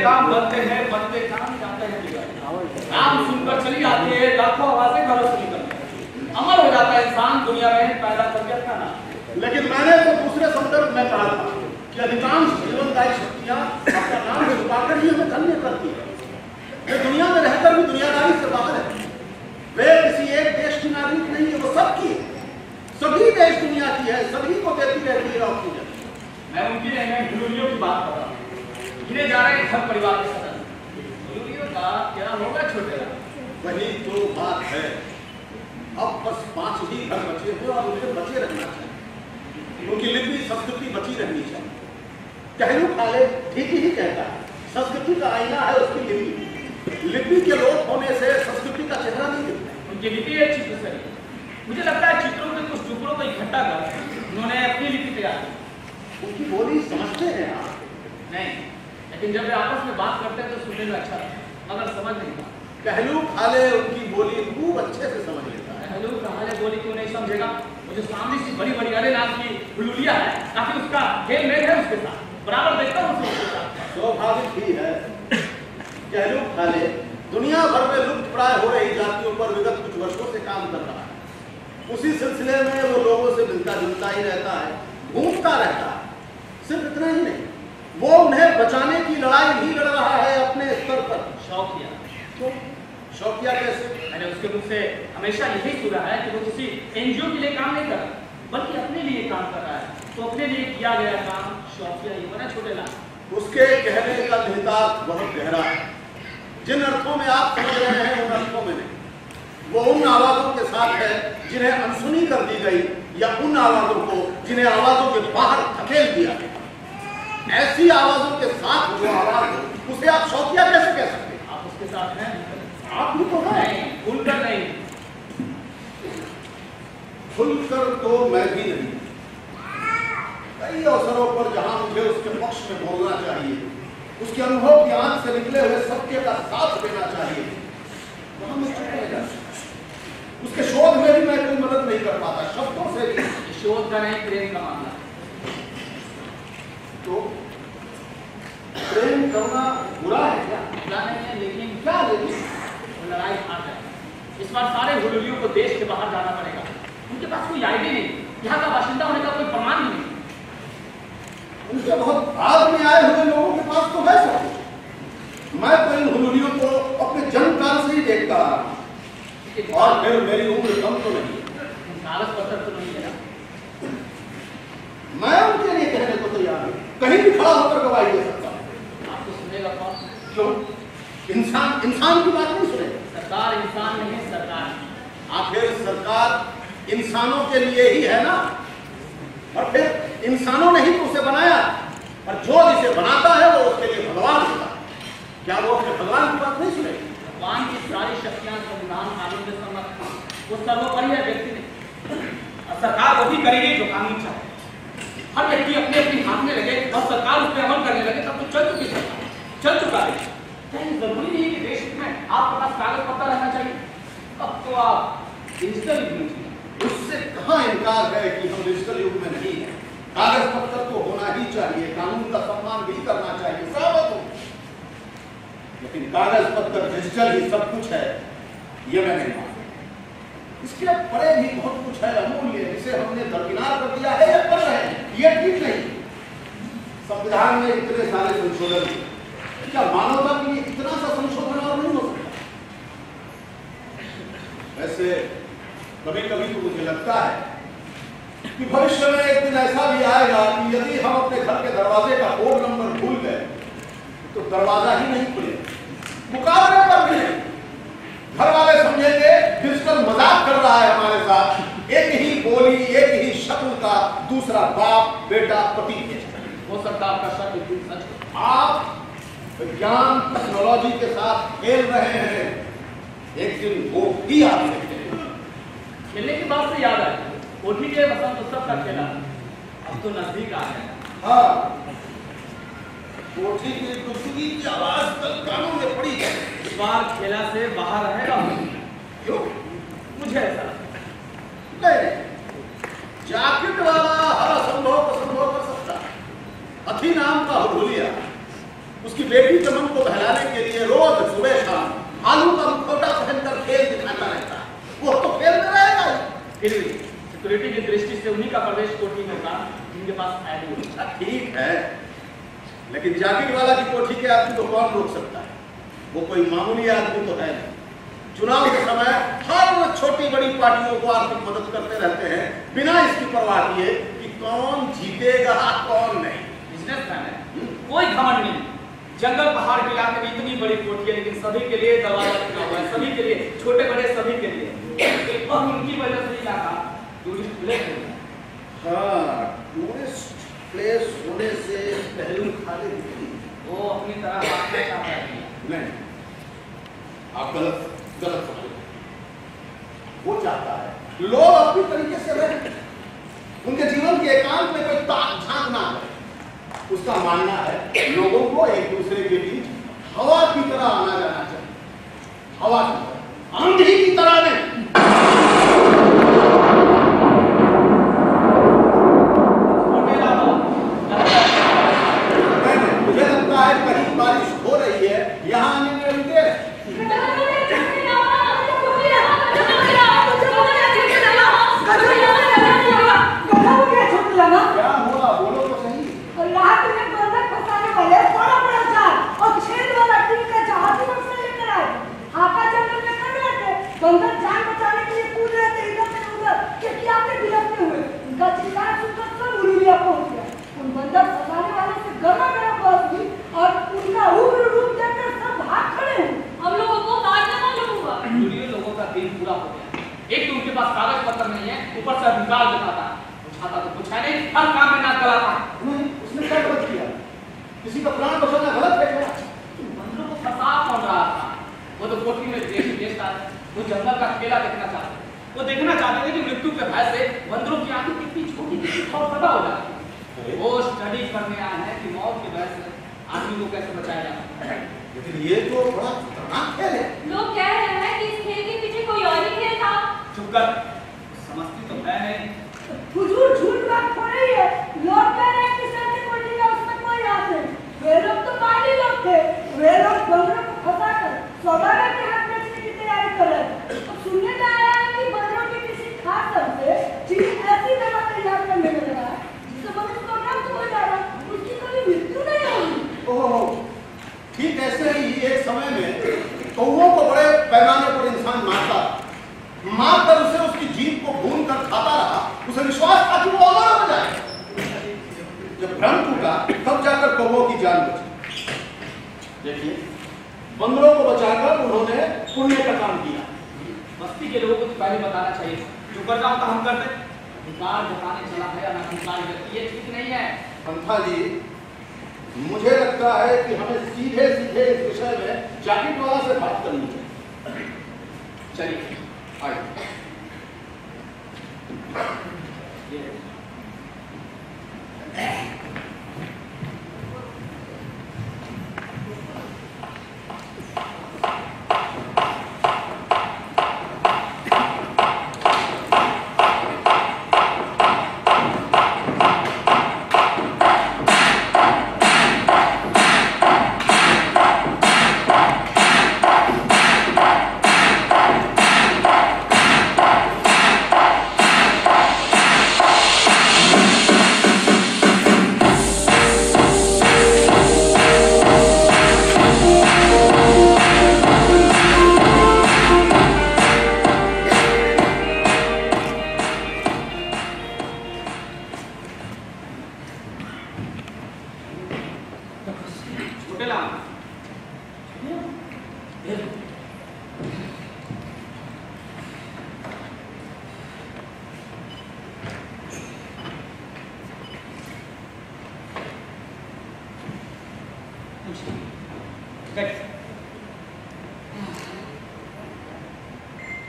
काम बनते हैं, बनते काम जाते हैं बिगड़। नाम सुनकर चली आती है लाखों आवाजें घरों से निकलती हैं। अमर हो जाता है इंसान दुनिया में पैदा तबियत का नाम। लेकिन मैंने तो दूसरे संदर्भ में कहा था कि अधिकांश जीवनदायी शक्तियां अपना नाम छुपाकर ही हमें धन्य करती है। वे दुनिया में रहकर भी दुनियादारी से बाहर है। वे किसी एक देश की नागरिक नहीं है, वो सबकी है। सभी देश दुनिया की है, सभी को देती रहती है ऑक्सीजन। मैं उनकी नहीं, मैं हुलूलियों की बात कर रहा हूँ। गिने जा रहे हैं घर परिवार के सदस्य। हुलूलियों का क्या होगा छोटे? वही तो बात है। अब बस 5 ही घर बचे हैं और उन्हें बचे रहना चाहिए। उनकी लिपि संस्कृति बची रहनी चाहिए। कहलू खाले ठीक ही कहता है, संस्कृति का आईना है उसकी लिपि। लिपि के लोप होने से संस्कृति का चेहरा नहीं दिखता। उनकी लिपि है चित्र सरी। मुझे लगता है चित्रों के कुछ टुकड़ों को इकट्ठा कर उन्होंने अपनी लिपि तैयार की। उनकी बोली समझते हैं आप? नहीं, लेकिन जब वे आपस में बात करते हैं तो सुनने में अच्छा लगता है, मगर समझ नहीं पाता। कहलू खाले उनकी बोली खूब अच्छे से समझ लेता है। कहलू खाले बोली क्यों नहीं समझेगा? मुझे सामने से बड़ी बड़ी अरे नाम की हुलूलिया है, काफी उसका खेल मेल है उसके साथ, बराबर देखता हूँ उसके साथ। स्वाभाविक ही है। कहलू खाले दुनिया भर में लुप्त प्राय हो रही जातियों पर विगत कुछ वर्षों से काम कर रहा है। उसी सिलसिले में वो लोगों से मिलता जुलता ही रहता है, घूमता रहता है। सिर्फ इतना ही नहीं, वो उन्हें बचाने की लड़ाई भी लड़ रहा है अपने स्तर पर। शौकिया तो शौकिया कैसे? मैंने उसके मुख से हमेशा यही सुना है कि वो किसी एनजीओ के लिए काम नहीं कर रहा, बल्कि अपने लिए काम कर रहा है। तो अपने लिए किया गया काम शौकिया ही बना छोटे लाल। उसके कहने का निहितार्थ बहुत गहरा है। जिन अर्थों में आप समझ रहे हैं उन अर्थों में नहीं। वो उन आवाजों के साथ है जिन्हें अनसुनी कर दी गई, या उन आवाजों को जिन्हें आवाजों के बाहर धकेल दिया गया। ऐसी आवाजों के साथ जो आवाज है उसे आप शौकिया कैसे कह सकते हैं? आप उसके साथ हैं? आप भी तो हैं। नहीं, खुलकर नहीं। खुलकर तो मैं भी नहीं। कई अवसरों पर जहां मुझे उसके पक्ष में बोलना चाहिए, उसके अनुभव की आंख से निकले हुए सत्य का साथ देना चाहिए, वहां मैं चुप रह जाता। उसके शोध में भी मैं कोई मदद नहीं कर पाता, शब्दों से भी। शोध का नहीं, प्रेम का मामला। तो प्रेम करना बुरा है क्या? बुरा नहीं है, लेकिन क्या लेकिन? वो लड़ाई हार जाए। इस बार सारे हुलूलियों को देश के बाहर जाना पड़ेगा। उनके पास कोई आईडी नहीं, यहाँ का बाशिंदा होने का कोई प्रमाण नहीं। उनके बहुत बाद में आए हुए लोगों के पास तो है सब कुछ। मैं तो इन हुलूलियों को अपने जन्म काल से ही देखता रहा, और फिर मेरी उम्र कम तो नहीं। कागज पत्र तो नहीं है। मैं उनके लिए कहने को तैयार हूँ, कहीं भी खड़ा होकर गवाही दे सकता हूँ। आपको सुनेगा कौन? क्यों? इंसान की बात नहीं सुनेगा। सरकार इंसान नहीं, सरकार। आखिर सरकार इंसानों के लिए ही है ना, और फिर इंसानों ने ही तो उसे बनाया, और जो जिसे बनाता है वो उसके लिए भगवान होता है। क्या वो अपने भगवान की बात नहीं सुनेगी? भगवान की सारी शक्तियां संविधान कानून के सम्मत, वो सर्वोपरि है व्यक्ति ने। और सरकार वही करेगी जो कानून चाहे। हर व्यक्ति अपने अपने हाथ में लगे और सरकार उस पर अमल करने लगे, तब तो चल चुकी सरकार, चल चुका है। क्या ये जरूरी नहीं है कि देश में आपके पास कागज पत्र रहना चाहिए? अब तो आप डिजिटल युग में जिए। उससे कहाँ इनकार है कि हम डिजिटल युग में नहीं है। कागज पत्र तो होना ही चाहिए, कानून का सम्मान भी करना चाहिए, सहमत हूं। लेकिन कागज पत्र डिजिटल ही सब कुछ है, ये मैं नहीं मानता। इसके परे भी बहुत कुछ है अमूल्य, जिसे हमने दरकिनार कर दिया है या कर रहे हैं, ये ठीक नहीं। संविधान में इतने सारे संशोधन, क्या मानवता के लिए इतना सा संशोधन और नहीं हो सकता? वैसे कभी कभी तो मुझे लगता है कि भविष्य में एक दिन ऐसा भी आएगा कि यदि हम अपने घर के दरवाजे का कोड नंबर भूल गए तो दरवाजा ही नहीं खुलेगा, मुकाबले पर भी नहीं। घर वाले समझेंगे डिजिटल मजाक कर रहा है हमारे साथ। एक ही बोली, एक ही शक्ल का दूसरा बाप बेटा पति है। हो सकता है आपका शक बिल्कुल सच हो। आप विज्ञान टेक्नोलॉजी के साथ खेल रहे हैं, एक दिन वो भी आप खेलने की बात से याद आया, कोठी के वसंत उत्सव का खेला अब तो नजदीक आ गया। हाँ, कोठी की गुफ्तगी की आवाज तक कानों में पड़ी है। इस बार खेला से बाहर रहेगा। क्यों? मुझे ऐसा नहीं, जैकेट वाला हर असंभव को संभव कर सकता है। हथी नाम का हुलूलिया उसकी बेटी के मन को जिन्हीं का प्रवेश कोठी में होगा, जिनके पास आईडी होगा। ठीक है, लेकिन जाकिर वाला की कोठी के आदमी को कौन रोक सकता है? वो कोई मामूली आदमी तो है नहीं। चुनाव के समय हर छोटी बड़ी पार्टियों को आर्थिक मदद करते रहते हैं, बिना इसकी परवाह किए कि कौन जीतेगा कौन नहीं। बिजनेसमैन है, कोई घमंड नहीं। जंगल पहाड़ के इलाके में इतनी बड़ी कोठी है, लेकिन सभी के लिए दरवाजा खुला हुआ है, सभी के लिए, छोटे बड़े सभी के लिए। और उनकी वजह से इलाका टूरिस्ट प्लेस है। हाँ, टूरिस्ट प्लेस होने से पहलू खाली वो अपनी तरह बांटना चाहता है। नहीं, आप गलत समझे। वो चाहता है लोग अपनी तरीके से रहें, उनके जीवन के एकांत में कोई ताक झांक ना हो। उसका मानना है लोगों को एक दूसरे के बीच हवा की तरह आना जाना चाहिए, हवा की तरह, आंधी की तरह नहीं। मुझे लगता है कहीं बारिश हो रही है, यहाँ आने में अभी देर है। क्या हुआ, बोलो तो सही। रात में बंदर फंसाने वाले बड़ा बड़ा जाल और छेद वाला टीम का जहाज से लेकर आए। हाका जंगल में कर रहे थे, बंदर जान बचाने के लिए कूद रहे थे इधर से उधर, कि आपने बिलखते हुए उनका चिल्लाना सुनकर सब उड़िया पहुंच गया। उन बंदर फंसाने वाले से गरमा गरम बात हुई और उनका उग्र रूप देखकर सब भाग खड़े हैं। हम लोगों को मारना मालूम हुआ। लोगों का दिन पूरा हो गया। एक तो उनके पास कागज पत्र नहीं है, ऊपर से अधिकार दिखाता छाता तो कुछ है नहीं, हर काम में नाक गलाता है। उसने क्या गलत किया? किसी का प्राण बचाना गलत है क्या? बंदरों को फंसा कौन रहा था? वो तो कोठी में बेचता है, वो जंगल का खेला देखना चाहते थे। वो देखना चाहते थे कि मृत्यु के भय से बंदरों की आंखें कितनी छोटी और पता हो जाती। वो स्टडी करने आए हैं कि मौत के भय से आदमी को कैसे बचाया जाता है। लेकिन ये तो बड़ा खतरनाक खेल है। लोग कह रहे हैं कि इस खेल के पीछे कोई और ही खेल था। चुप कर, समझती तो है नहीं। हुजूर झूठ बात हो रही है। लोग कह रहे हैं कि सर की कोठी में उसमें कोई हाथ नहीं। वे लोग तो माली लोग थे। वे लोग बंदरों को फंसाकर सौदागर के हाथ बेचने की तैयारी कर रहे थे। अब सुनने में आया है कि बंदरों की किसी खास दर से चीज ऐसी दवा तैयार करने में लगा है जिससे मनुष्य को नष्ट हो जाएगा, उसकी कभी मृत्यु नहीं होगी। ओह, ठीक ऐसे ही एक समय में कौओं को बड़े पैमाने पर इंसान मारता, मारकर उसे उसकी जीभ को भून कर खाता रहा। उसे विश्वास था कि वो अमर हो जाए। जब भ्रम टूटा तब जाकर कौओं की जान बची। देखिए, बंदरों को बचाकर उन्होंने पुण्य का काम किया। बस्ती के लोगों को तो पहले बताना चाहिए। जो कर जाओ तो हम करते। अधिकार जताने चला है ना अधिकार व्यक्ति, ये ठीक नहीं है। पंथा जी, मुझे लगता है कि हमें सीधे सीधे इस विषय में जाकिर वाला से बात करनी चाहिए। चलिए आइए।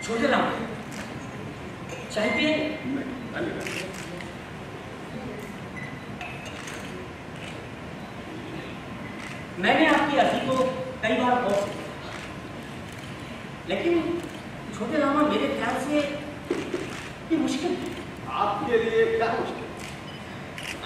छोटे राम, चाय पिएंगे? मैंने आपकी अर्जी को कई बार गौर से देखा, लेकिन छोटे रामा मेरे ख्याल से ये मुश्किल है। आपके लिए क्या मुश्किल?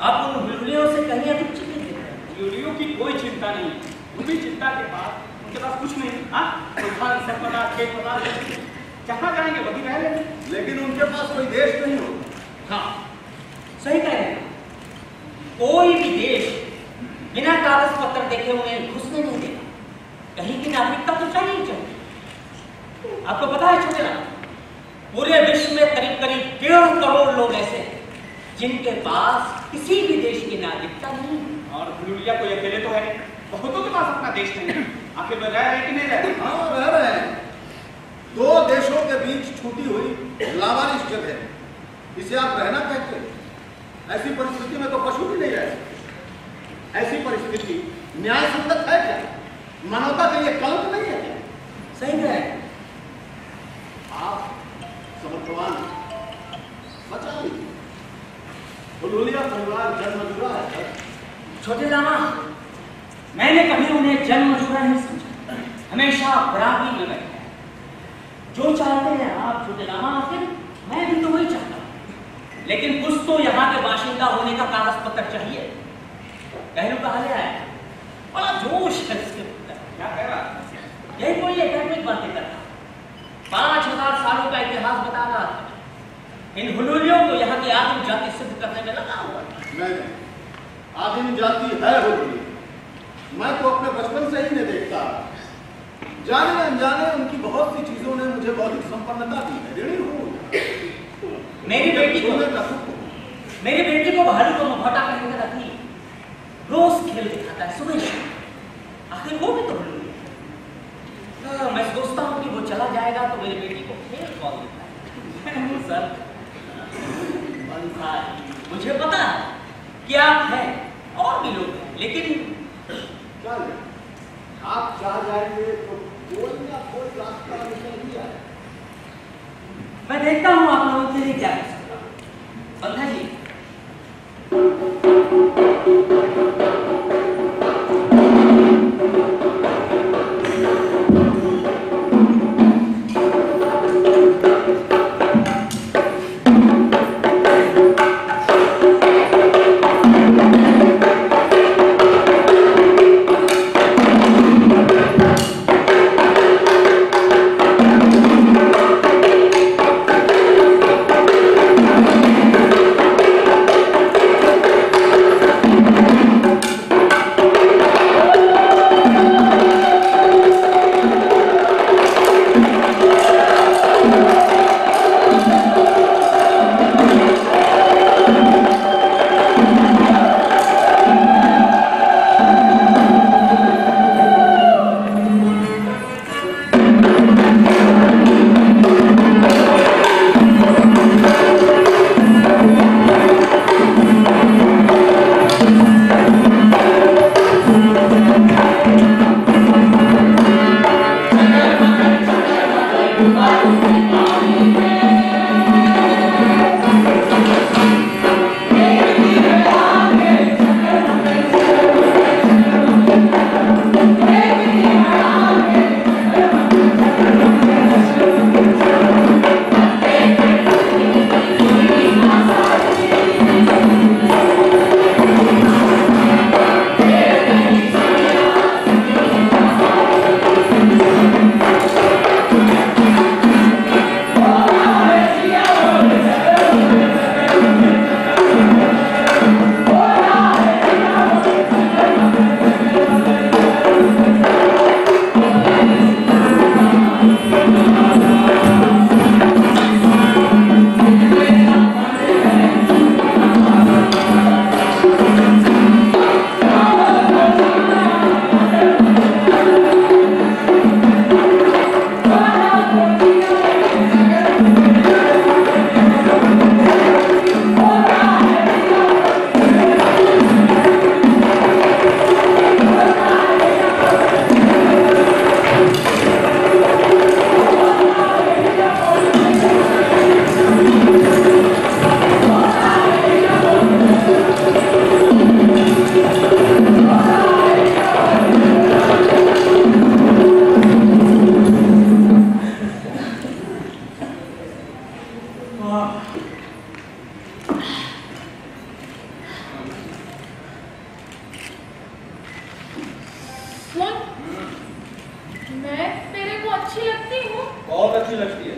आप उन बिल्लियों से कहीं अधिक चिंतित दिख रहे हैं। बिल्लियों की कोई चिंता नहीं है, उनकी चिंता के बाद उनके पास कुछ नहीं। हाँ, खेत पदार्थ जहाँ जाएंगे वहीं रह लेंगे। लेकिन उनके पास कोई देश नहीं होगा। हाँ, सही कह रहे हैं। कोई भी देश बिना कागज पत्र देखे उन्हें घुसने नहीं देगा। कहीं की नागरिकता तो चाहिए चाहिए। आपको पता है छोटे राम, पूरे विश्व में करीब करीब 1.5 करोड़ लोग ऐसे हैं जिनके पास किसी भी देश की नागरिकता नहीं है। और हुलूलिया कोई अकेले तो है, बहुतों के पास अपना देश नहीं है। आखिर वे रह रहे कि नहीं रह रहे? हाँ, रह रहे हैं। 2 देशों के बीच छूटी हुई लावारिस जगह, इसे आप रहना कहते हैं? ऐसी परिस्थिति में तो पशु भी नहीं रह सकते। ऐसी परिस्थिति न्याय संगत है क्या? मानवता के लिए कलंक नहीं है क्या? सही है। आप समर्थवान बचा लीजिए। हुलूलिया परिवार जन्मजुरा है। छोटे लामा, मैंने कभी उन्हें जन्मजुरा नहीं समझा, हमेशा बराबरी में बैठा है। जो चाहते हैं आप छोटे लामा, आखिर मैं भी तो वही चाहता हूँ। लेकिन कुछ तो यहाँ के बाशिंदा होने का कागज पत्र चाहिए। कहलू कहा है, बड़ा जोश है इसके ऊपर। क्या कह रहा? यही कोई एकेडमिक बातें कर रहा, 5000 सालों का इतिहास बता रहा था। इन हुलूलियों को यहाँ की आदिम जाति सिद्ध करने में लगा हुआ। नहीं, आदिम जाति है हुलूलिया। मैं तो अपने बचपन से ही नहीं देखता। जाने अनजाने उनकी बहुत सी चीजों ने मुझे बौद्धिक संपन्नता दी है। ऋणी हूँ। मेरी बेटी को भालू को मुखौटा करने का रखी, रोज खेल दिखाता है सुबह शाम। आखिर वो भी तो हुलूलिया। मैं सोचता हूँ कि वो चला जाएगा तो मेरी बेटी को खेल कौन दिखाएगा? सर मुझे पता है कि आप हैं और भी लोग हैं, लेकिन क्या आप चाह जाएंगे तो कोई ना कोई रास्ता निकल ही आए। मैं देखता हूँ आप लोगों के लिए क्या कर सकता हूँ। बंधा जी, मैं तेरे को अच्छी लगती हूँ? बहुत अच्छी लगती है।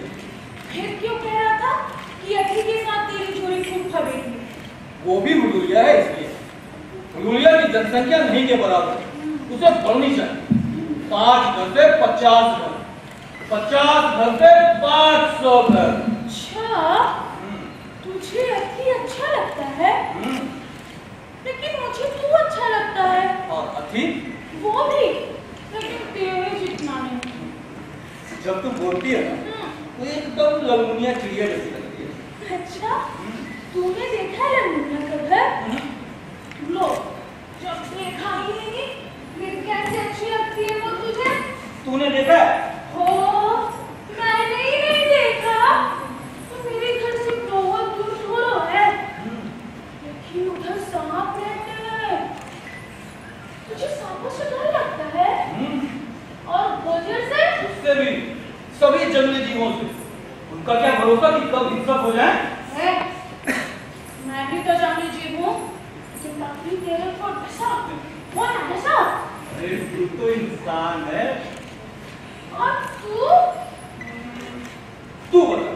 फिर क्यों कह रहा था कि अठी के साथ तेरी जोड़ी खूब फबेगी? वो भी हुलूलिया है, इसलिए हुलूलिया की जनसंख्या नहीं के बराबर, उसे बढ़नी चाहिए। 5 घर से 50 घर, 50 घर से 500 घर। अच्छा, तुझे अति अच्छा लगता है, लेकिन मुझे तू अच्छा लगता है। और अति वो भी, लेकिन तेरे जितना नहीं। जब तुम बोलती है ना तो एकदम लंगुनिया चिड़िया जैसी लगती है। अच्छा, तूने देखा है लंगूनिया कभी? लो, जब देखा ही नहीं, फिर कैसे अच्छी लगती है वो तुझे? तूने देखा है? हो, मैंने ही नहीं देखा। तो मेरे घर से बहुत दूर थोड़ा है, लेकिन उधर सांप रहते हैं। तुझे सांपों से डर लगता है? और गोजर से? उससे भी, सभी जंगली जीवों से। उनका क्या भरोसा कि कब हिंसक हो जाए? है, मैं भी तो जंगली जीव हूँ, लेकिन काफी तेरे को डसा, वो ना डसा। अरे तू तो इंसान है। और तू? तू बता।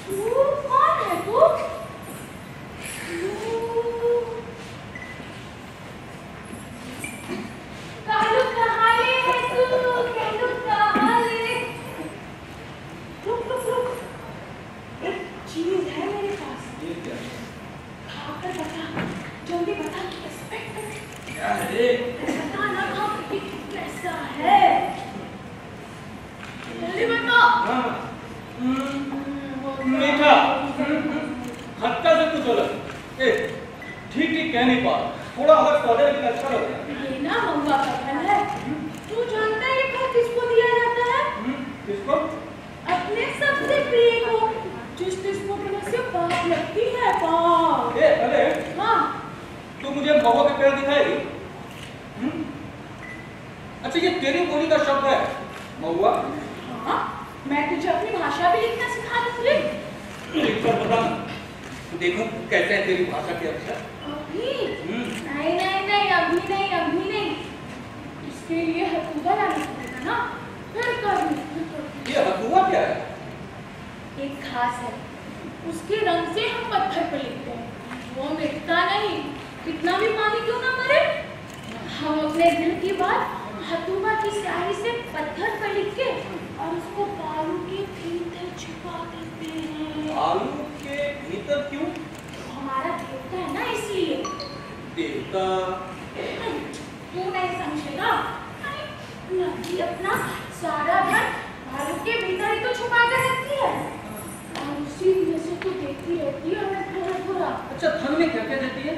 तू कौन है तू? कालू कहाँ ले है तू? कालू कहाँ ले? रुक रुक रुक, एक चीज है मेरे पास। ये क्या है? खाकर बता, जल्दी बता, एक्सपेक्ट कर। क्या है? बता ना, खा कि कैसा है? जल्दी बता। हाँ। मीठा। खट्टा से कुछ अलग। ए, ठीक ठीक कह नहीं पा, थोड़ा अलग स्वाद है लेकिन अच्छा लग रहा है। ये ना महुआ का फल है। तू जानता है ये फल किसको दिया जाता है? किसको? अपने सबसे प्रिय को, जिस जिसको बिना से पाप लगती है, पाप। ए, अरे हाँ, तू मुझे महुआ के पेड़ दिखाएगी? अच्छा, ये तेरी बोली का शब्द है महुआ? हाँ, मैं तुझे अपनी भाषा भी लिखना सिखा दूंगी। एक बार बता, देखो कैसे है तेरी भाषा के अक्षर। अभी? नहीं नहीं नहीं, अभी नहीं, अभी नहीं। इसके लिए हथुआ लाना पड़ेगा ना, फिर कभी। ये हथुआ क्या है? एक घास है, उसके रंग से हम पत्थर पर लिखते हैं, वो मिटता नहीं, कितना भी पानी क्यों ना मरे। हम अपने दिल की बात हथुआ की स्याही से पत्थर पर लिख के और उसको बालू के भीतर छुपा देते हैं। बालू के भीतर क्यों? हमारा देवता है ना, इसलिए। देवता? तू नहीं समझेगा। नदी अपना सारा धन बालू के भीतर ही तो छुपा कर रखती है, और उसी वजह से तो देखती रहती है हमें थोड़ा थोड़ा। अच्छा, धन में क्या क्या देती है?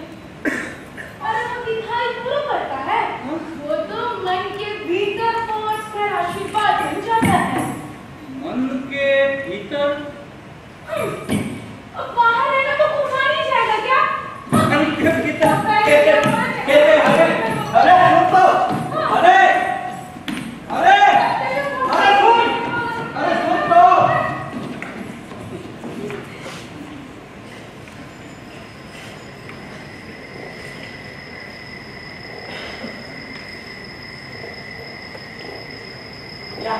और वो दिखाई पूरा पड़ता है, वो तो मन के भीतर पहुंच कर आशीर्वाद मिल जाता है। मन के भीतर? अब बाहर रहना तो घुमा नहीं जाएगा क्या? मन के भीतर? अरे सुन तो, अरे अरे अरे सुन, अरे सुन तो। क्या?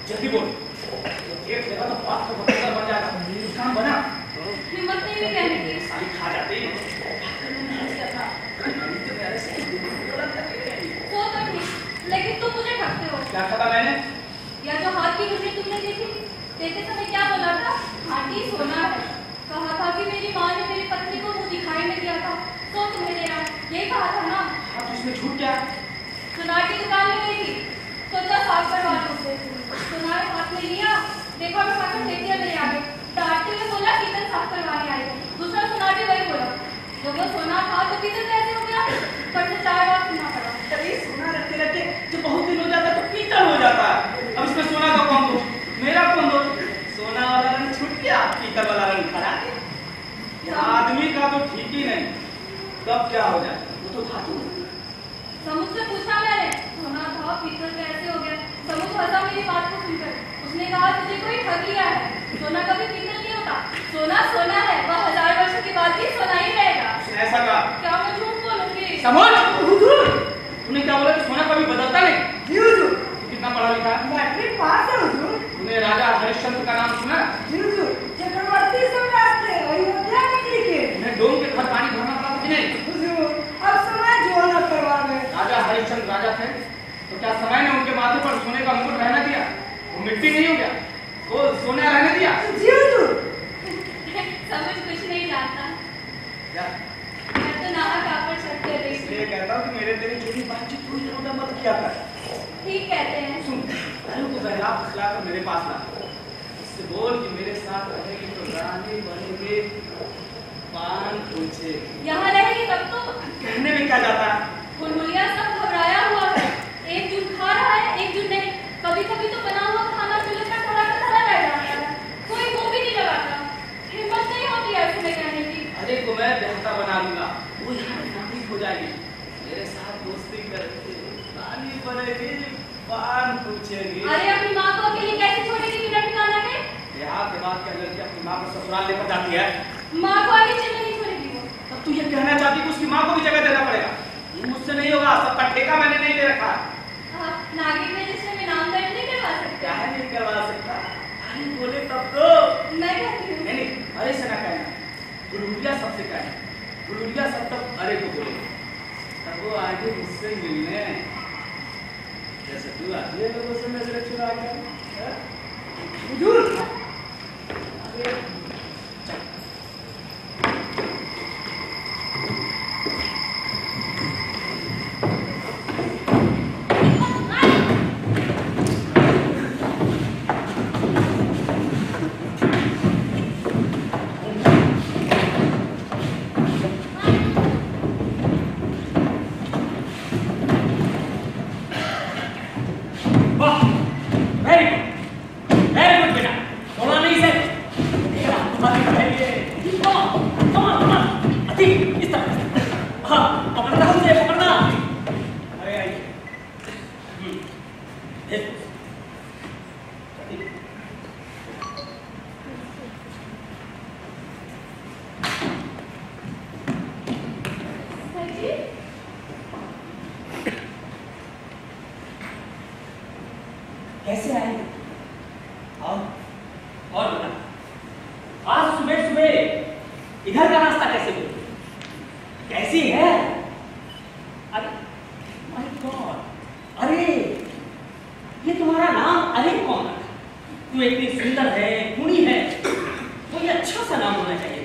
जल्दी बोल। एक जगह तो बात का बतला बन जाएगा। काम बना। हिम्मत नहीं हुई कहने की। सारी खा जाते हैं। वो तो ठीक, लेकिन तुम मुझे ठगते हो। क्या कहा मैंने? या जो हाथ की मुझे तुमने देखी, देखते समय क्या बोला था? आंटी सोना है। कहा था कि मेरी माँ ने मेरी पत्नी को मुँह दिखाई नहीं दिया था, तो तुम्हें देना, यही कहा था ना? अब इसमें छूट क्या? सुनार की दुकान में गई थी, सोचा साफ करवा लो उसे। सुनार हाथ में लिया, देखा मैं हाथ में देखिए मेरे आगे, डांटते हुए बोला किचन साफ करवाने आई है। दूसरा सुनार भी वही बोला, जब वो सोना था तो किचन कैसे हो गया? पर से 4 बार सुनना पड़ा। अरे सोना रखते रखते जब बहुत दिन हो जाता है तो पीतल हो जाता है। अब इसमें सोना का कौन दोष? मेरा कौन दोष? सोना वाला रंग छूट गया, पीतल वाला रंग खड़ा गया। आदमी का तो ठीक ही नहीं, कब क्या हो जाए, वो तो धातु है। समुद्र से पूछा मैंने, सोना था पीतल कैसे हो गया? समुद्र हंसा मेरी बात को सुनकर। उसने कहा तुझे कोई ठग लिया है, सोना कभी पीतल नहीं होता। सोना सोना है, वह 1000 वर्ष के बाद भी सोना ही रहेगा। उसने ऐसा कहा? क्या मैं झूठ बोलूंगी? समझ? तूने क्या बोला कि सोना कभी बदलता नहीं? जी हुजूर। तू कितना पढ़ा लिखा है? मैट्रिक पास है हुजूर। तूने राजा हरिश्चंद्र का नाम सुना? जी हुजूर, चक्रवर्ती सम्राट थे, अयोध्या में लिखे। उन्हें डोम थे तो क्या समय ने उनके माथे पर सोने का मुकुट रहने दिया? वो मिट्टी नहीं हो गया, वो सोना रहने दिया? जी हुजूर। समझ कुछ नहीं जानता। क्या? मैं तो नाहक आप पर शक कर रही इसलिए थी। कहता हूँ कि मेरे तेरी छोटी बातचीत थोड़ी ज्यादा मत किया कर। ठीक कहते हैं। सुन, अनु को बहला फुसला कर मेरे पास ला। उससे बोल कि मेरे साथ रहेगी तो रानी बनेगी, पान पूछेगी। यहाँ रहेगी तब तो कहने में क्या जाता है? बुलबुलिया सब घबराया हुआ है। एक जून खा रहा है, एक जून नहीं। कभी कभी तो बना हुआ खाना चूल्हे पर धरा बैठ जाता है, कोई वो भी नहीं लगाता। हिम्मत नहीं होती ऐसे में कहने की। अरे को मैं बेहतर बना लूंगा, वो यहाँ नानी हो जाएगी, मेरे साथ दोस्ती करके रानी बनेगी, पान पूछेगी। अरे अपनी माँ को अकेली कैसे छोड़ेगी बिना ठिकाना के? यहाँ के बाद क्या लड़की अपनी माँ को ससुराल लेकर जाती है? माँ को आगे चलने नहीं छोड़ेगी वो। तब तू ये कहना चाहती कि उसकी माँ को भी जगह देना पड़ेगा? मुझसे नहीं होगा, सबका ठेका मैंने नहीं ले रखा। नागिन रजिस्टर में नाम दर्ज नहीं करवा सकते? क्या है नहीं करवा सकता? अरे बोले तब तो। मैं कहती हूँ। नहीं, अरे से ना कहना, बुलबुलिया सबसे कहना, बुलबुलिया सब तब अरे को बोले, तब वो आगे मुझसे मिलने, जैसे तू आती है लोगों से नजर चुरा कर। हुजूर, अरे चल। वाह, वेरी गुड बेटा, थोड़ा नहीं से तेरा तुम्हारी पहले कमान अति इस तरह, हाँ पकड़ना उसे पकड़ना। अरे आइए, सर जी, कैसे आए? और बता, आज सुबह सुबह इधर का रास्ता कैसे हुआ? कैसी है? अरे माय गॉड, अरे ये तुम्हारा नाम अरे कौन रखा? तू इतनी सुंदर है, गुणी है, कोई अच्छा सा नाम होना चाहिए।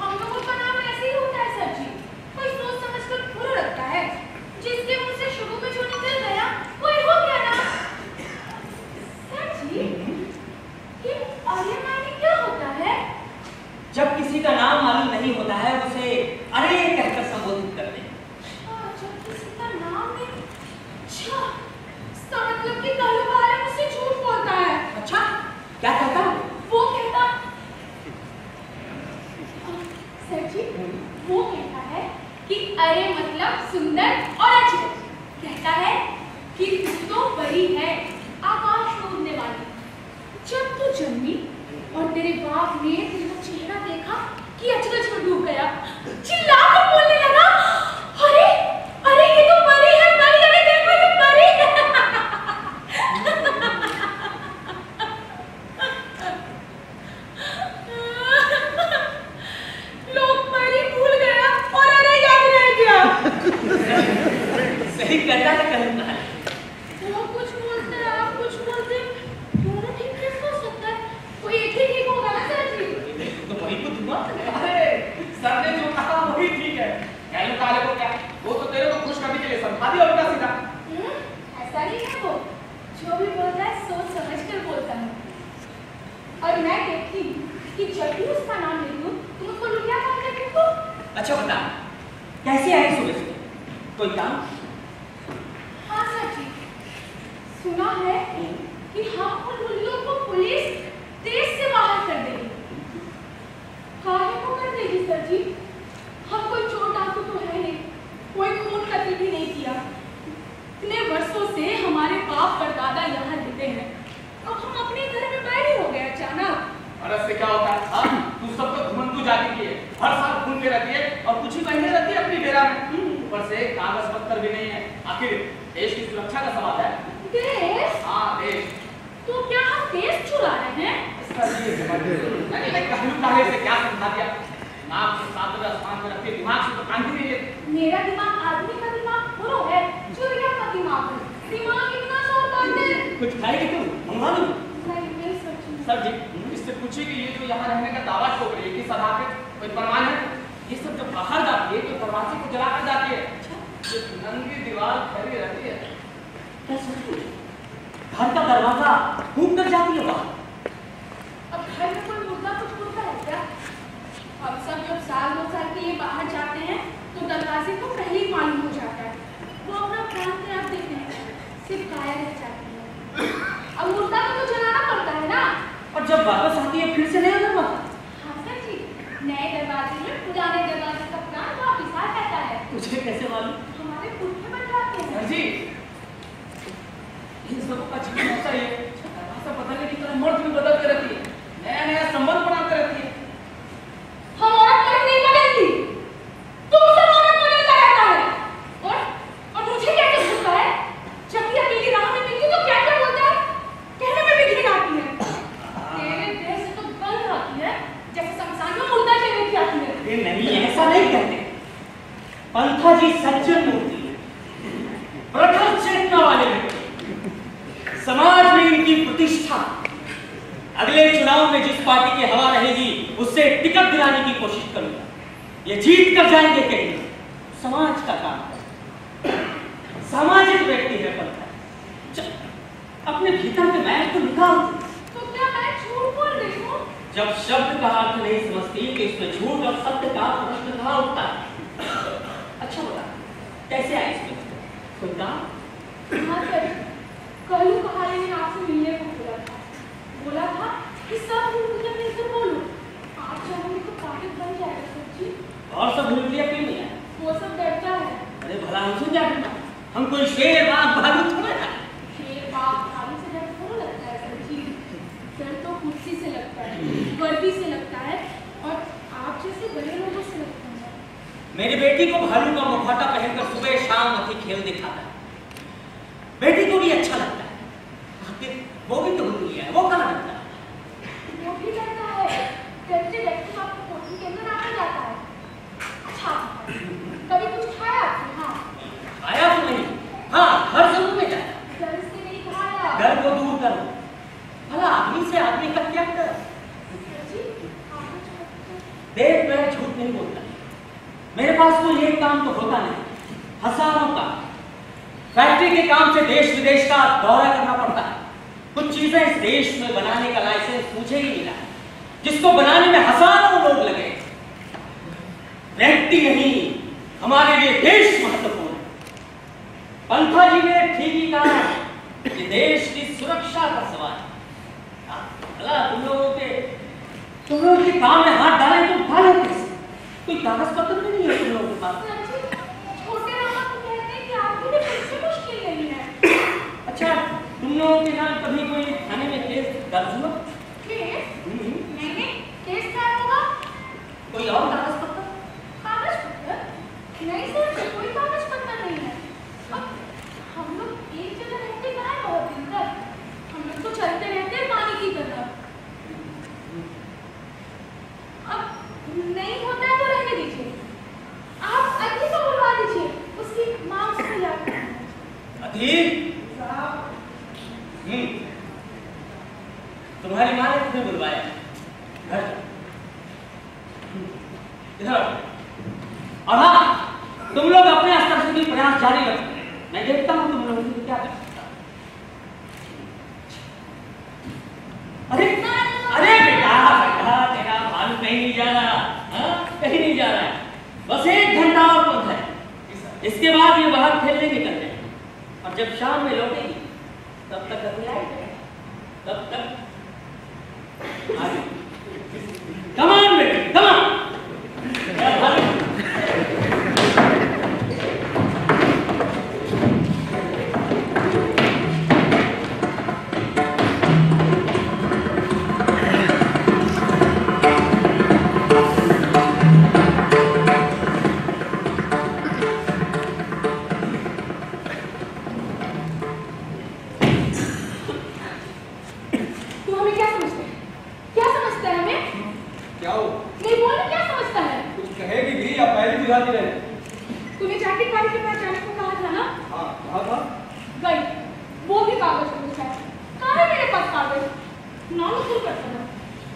हम लोगों का नाम ऐसे ही होता है सर जी। कोई सोच समझ कर पूरा रखता है। जिसके मुंह से शुरू में जो निकल गया कोई हो गया ना। सर जी, ये अरे मायने क्या होता है? जब किसी का नाम मालूम नहीं होता है उसे अरे कहकर संबोधित करते हैं। जब किसी का नाम नहीं, अच्छा, इसका मतलब कि कालू बाहर मुझसे झूठ बोलता है। अच्छा, क्या कहता है? वो कहता, सर जी, वो कहता है कि अरे मतलब सुंदर और अच्छी। कहता है कि तू तो बड़ी है, आकाश में उड़ने वाली। जब तू जन्मी और तेरे बाप ने तेरा चेहरा देखा कि अचरज में डूब गया, चिल्लाकर बोलने लगा, अरे अरे ये तो परी है, परी, अरे देखो ये परी है। लोग परी भूल गया और अरे याद रह गया। सही कहता है कहता है। वो कुछ बोलते हैं, आप कुछ बोलते हैं, दोनों ठीक कैसे हो सकता है? कोई एक ही ठीक होगा ना सर जी? तो वही तो दुआ है। अरे सर ने जो कहा वही ठीक है। कहने काले को क्या, वो तो तेरे को खुश करने के लिए समझा दिया उल्टा सीधा। ऐसा नहीं है वो, जो भी बोलता है सोच समझ कर बोलता है। और मैं कहती हूँ कि जब भी उसका नाम ले लूँ तुम उसको लुटिया समझ के तो। अच्छा बता, कैसे आए सुबह सुबह? कोई काम? हाँ सर जी, सुना है कि हम उन मुल्लों को पुलिस देश से बाहर कर देगी। काहे को कर देगी सर जी? हम कोई चोर डाकू तो है नहीं, कोई खून कत्ल भी नहीं किया। इतने वर्षों से हमारे बाप परदादा यहाँ रहते हैं, अब हम अपने घर में बैठे हो गए अचानक। और इससे क्या होता है? हाँ, तू सब तो घुमंतु जाति की है, हर साल घूमते रहती है और कुछ ही महीने रहती है अपनी डेरा में। ऊपर से कागज पत्तर भी नहीं है। आखिर देश की सुरक्षा का सवाल है। देश? हाँ देश। तो क्या हम देश चुरा रहे हैं? इसका ये नहीं कहलू काहे से क्या समझा दिया? नाक से सातवें आसमान पर रखते दिमाग से तो कांति नहीं लेते। मेरा दिमाग आदमी का दिमाग बुरो है, चिड़िया का दिमाग मंगाएगी क्यों? मंगवा दूं? नहीं मैं सोचूंगी। सर जी, इससे पूछिए कि ये जो यहाँ रहने का दावा ठोक रही है कि सदा पे कोई प्रमाण है? ये सब जब बाहर जाती है तो दरवाजे को जला कर जाती है। ये नंगी दीवार खड़ी रहती है। क्या सोचती है? घर का दरवाजा फूंक कर जाती है बाहर। अब घर में कोई मुर्दा कुछ होता है क्या? अब सब जब साल 2 साल के लिए बाहर जाते हैं तो दरवाजे को पहले ही मालूम हो जाता है। वो अपना प्राण त्याग देते हैं, सिर्फ काया रह जाती है। अब मुर्दा को तो जलाना पड़ता है ना। और जब वापस आती है फिर से नया दरवाजा। हाँ सर जी, नए दरवाजे में पुराने दरवाजे का प्राण वापिस आ जाता है। मुझे कैसे मालूम? हमारे पुरखे बन जाते हैं। सर जी, इन सबों का जीवन ऐसा ही है। दरवाजा बदलने की तरह मर्द भी बदलते रहती है, नया नया संबंध बनाते रहती है। हम औरत कभी नहीं बदलती, तुम सब औरत बदलता रहता है। और मुझे क्या होता है? जब भी अकेली राह में मिलती तो क्या क्या बोलता है? कहने में भी घिन आती है। तेरे देह से तो गंध आती है, जैसे शमशान में मुर्दा जलने की आती है। ये नहीं, ऐसा नहीं कहते। पंथा जी सज्जन मूर्ति है, प्रखर चेतना वाले व्यक्ति, समाज में इनकी प्रतिष्ठा। अगले चुनाव में जिस पार्टी की हवा रहेगी उससे टिकट दिलाने की कोशिश करूंगा। ये जीत कर जाएंगे कहीं, समाज का काम है, सामाजिक व्यक्ति है पंथा। अपने भीतर के मैल को निकाल। तो क्या मैं झूठ बोल रही हूँ? जब शब्द का अर्थ नहीं समझती तो इसमें झूठ और सत्य का प्रश्न कहाँ उठता है? अच्छा बता, कैसे आई इसमें? कोई काम? हाँ सर, कलू कहानी ने आपसे मिलने को बोला था कि सब भूल मिलकर बोलो। आप चाहोगे तो कागज बन जाएगा सर जी। और सब भूल लिया क्यों नहीं है? वो सब डरता है। अरे भला हमसे क्या डरना? हम कोई शेर बाघ भालू थोड़े ना। शेर बाघ भालू से डर थोड़ा लगता है सर जी। डर तो कुर्सी से लगता है, वर्दी से लगता है, और आप जैसे बड़े लोगों से लगता है। मेरी बेटी को भालू का मुखौटा पहनकर सुबह शाम अति खेल दिखाता है। बेटी को भी अच्छा लगता है। आखिर वो भी तो भूल गया है, वो कहाँ लगता है? वो भी डरता है। डरते डरते तो आपको कोठरी के अंदर आना जाता है। अच्छा, कभी कुछ खाया आपने? हाँ। आया तो नहीं। हाँ, घर जरूर में जाता। डर से नहीं खाया। डर को दूर करो। भला आदमी से आदमी का क्या डर? जी, आप कुछ करते हैं। देख, मैं झूठ नहीं बोलता। मेरे पास कोई एक काम तो होता नहीं, हजारों का। फैक्ट्री के काम से देश विदेश का दौरा करना पड़ता है। कुछ चीजें इस देश में बनाने का लाइसेंस मुझे ही मिला, जिसको बनाने में हजारों लोग लगे। व्यक्ति नहीं, हमारे लिए देश महत्वपूर्ण है। पंथा जी ने ठीक ही कहा कि देश की सुरक्षा का सवाल है। भला तुम लोगों के काम में हाथ डालें तो डालें कैसे? कोई कागज पत्र भी नहीं है तुम लोगों के पास। छोटे रामा तो कहते हैं कि आपके लिए कुछ भी मुश्किल नहीं है। अच्छा, तुम लोगों के नाम कभी कोई थाने में केस दर्ज हुआ? केस? नहीं, केस क्या होगा? कोई और कागज पत्र? कागज पत्र? नहीं सर, कोई कागज पत्र नहीं है। अब हम लोग एक जगह रहते कहाँ हैं बहुत दिन तक? हम लोग तो चलते रहते हैं पानी की तरह। अब नहीं होता है तो रहने दीजिए। आप अति को बुलवा दीजिए, उसकी माँ उसको याद करना है। अति? तुम्हारी माँ ने तुम्हें बुलवाया? घर इधर। और हाँ, तुम लोग अपने स्तर से भी प्रयास जारी रखो। मैं देखता हूँ तुम लोगों को क्या कर सकता। अरे अरे बेटा तेरा भालू कहीं नहीं जा रहा। हाँ, कहीं नहीं जा रहा है। बस 1 घंटा और पहुंचा है। इसके बाद ये बाहर खेलने निकल जाए, और जब शाम में लौटेगी तब तक घर में आएगा। तब तक कमान बेटी, कमान। बुझाती रहे। तूने जैकेट वाले के पास जाने को कहा था ना? हाँ, कहा था। गई, वो भी कागज पूछा है। कहाँ है मेरे पास कागज? नाम शुरू करता था,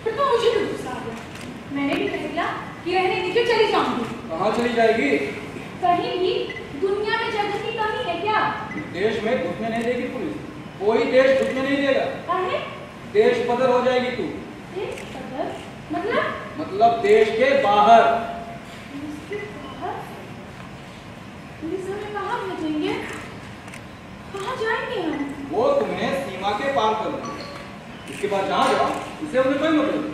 फिर तो मुझे भी गुस्सा आ गया। मैंने भी कह दिया कि रहने दीजिए, चली जाऊंगी। कहाँ चली जाएगी? कहीं भी दुनिया में जगह की कमी है क्या? देश में घुसने नहीं देगी पुलिस, कोई देश घुसने नहीं देगा। काहे? देश पदर हो जाएगी तू। देश पदर? मतलब देश के बाहर। इसके बाहर? पुलिस हमें कहाँ भेजेंगे? कहाँ जाएंगे हम? वो तुम्हें सीमा के पार कर देंगे, इसके बाद जहाँ जाओ उसे उन्हें कोई मतलब नहीं।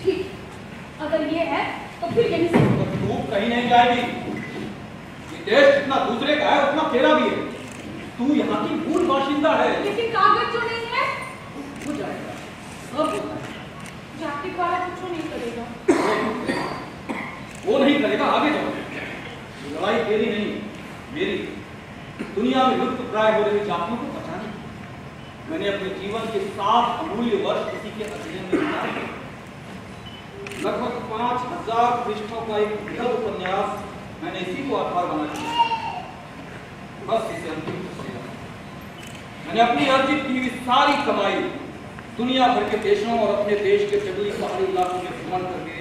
ठीक, अगर ये है तो फिर यहीं से तो तू कहीं नहीं जाएगी। ये देश जितना दूसरे का है उतना तेरा भी है। तू यहाँ की मूल बाशिंदा है। लेकिन कागज जो नहीं है, हो जाएगा, सब हो जाएगा। जाति वाला कुछ नहीं करेगा। वो नहीं करेगा, आगे जाओ। लड़ाई तेरी नहीं, मेरी। दुनिया में लुप्त प्राय हो रही जातियों को बचाने मैंने अपने जीवन के 7 अमूल्य वर्ष किसी के अध्ययन में बिताए। लगभग 5000 पृष्ठों का एक बृहद उपन्यास मैंने इसी को आधार बना दिया। बस इसे अंतिम कर। मैंने अपनी अर्जित की हुई सारी कमाई दुनिया भर के देशों और अपने देश के जंगली पहाड़ी इलाकों में भ्रमण करके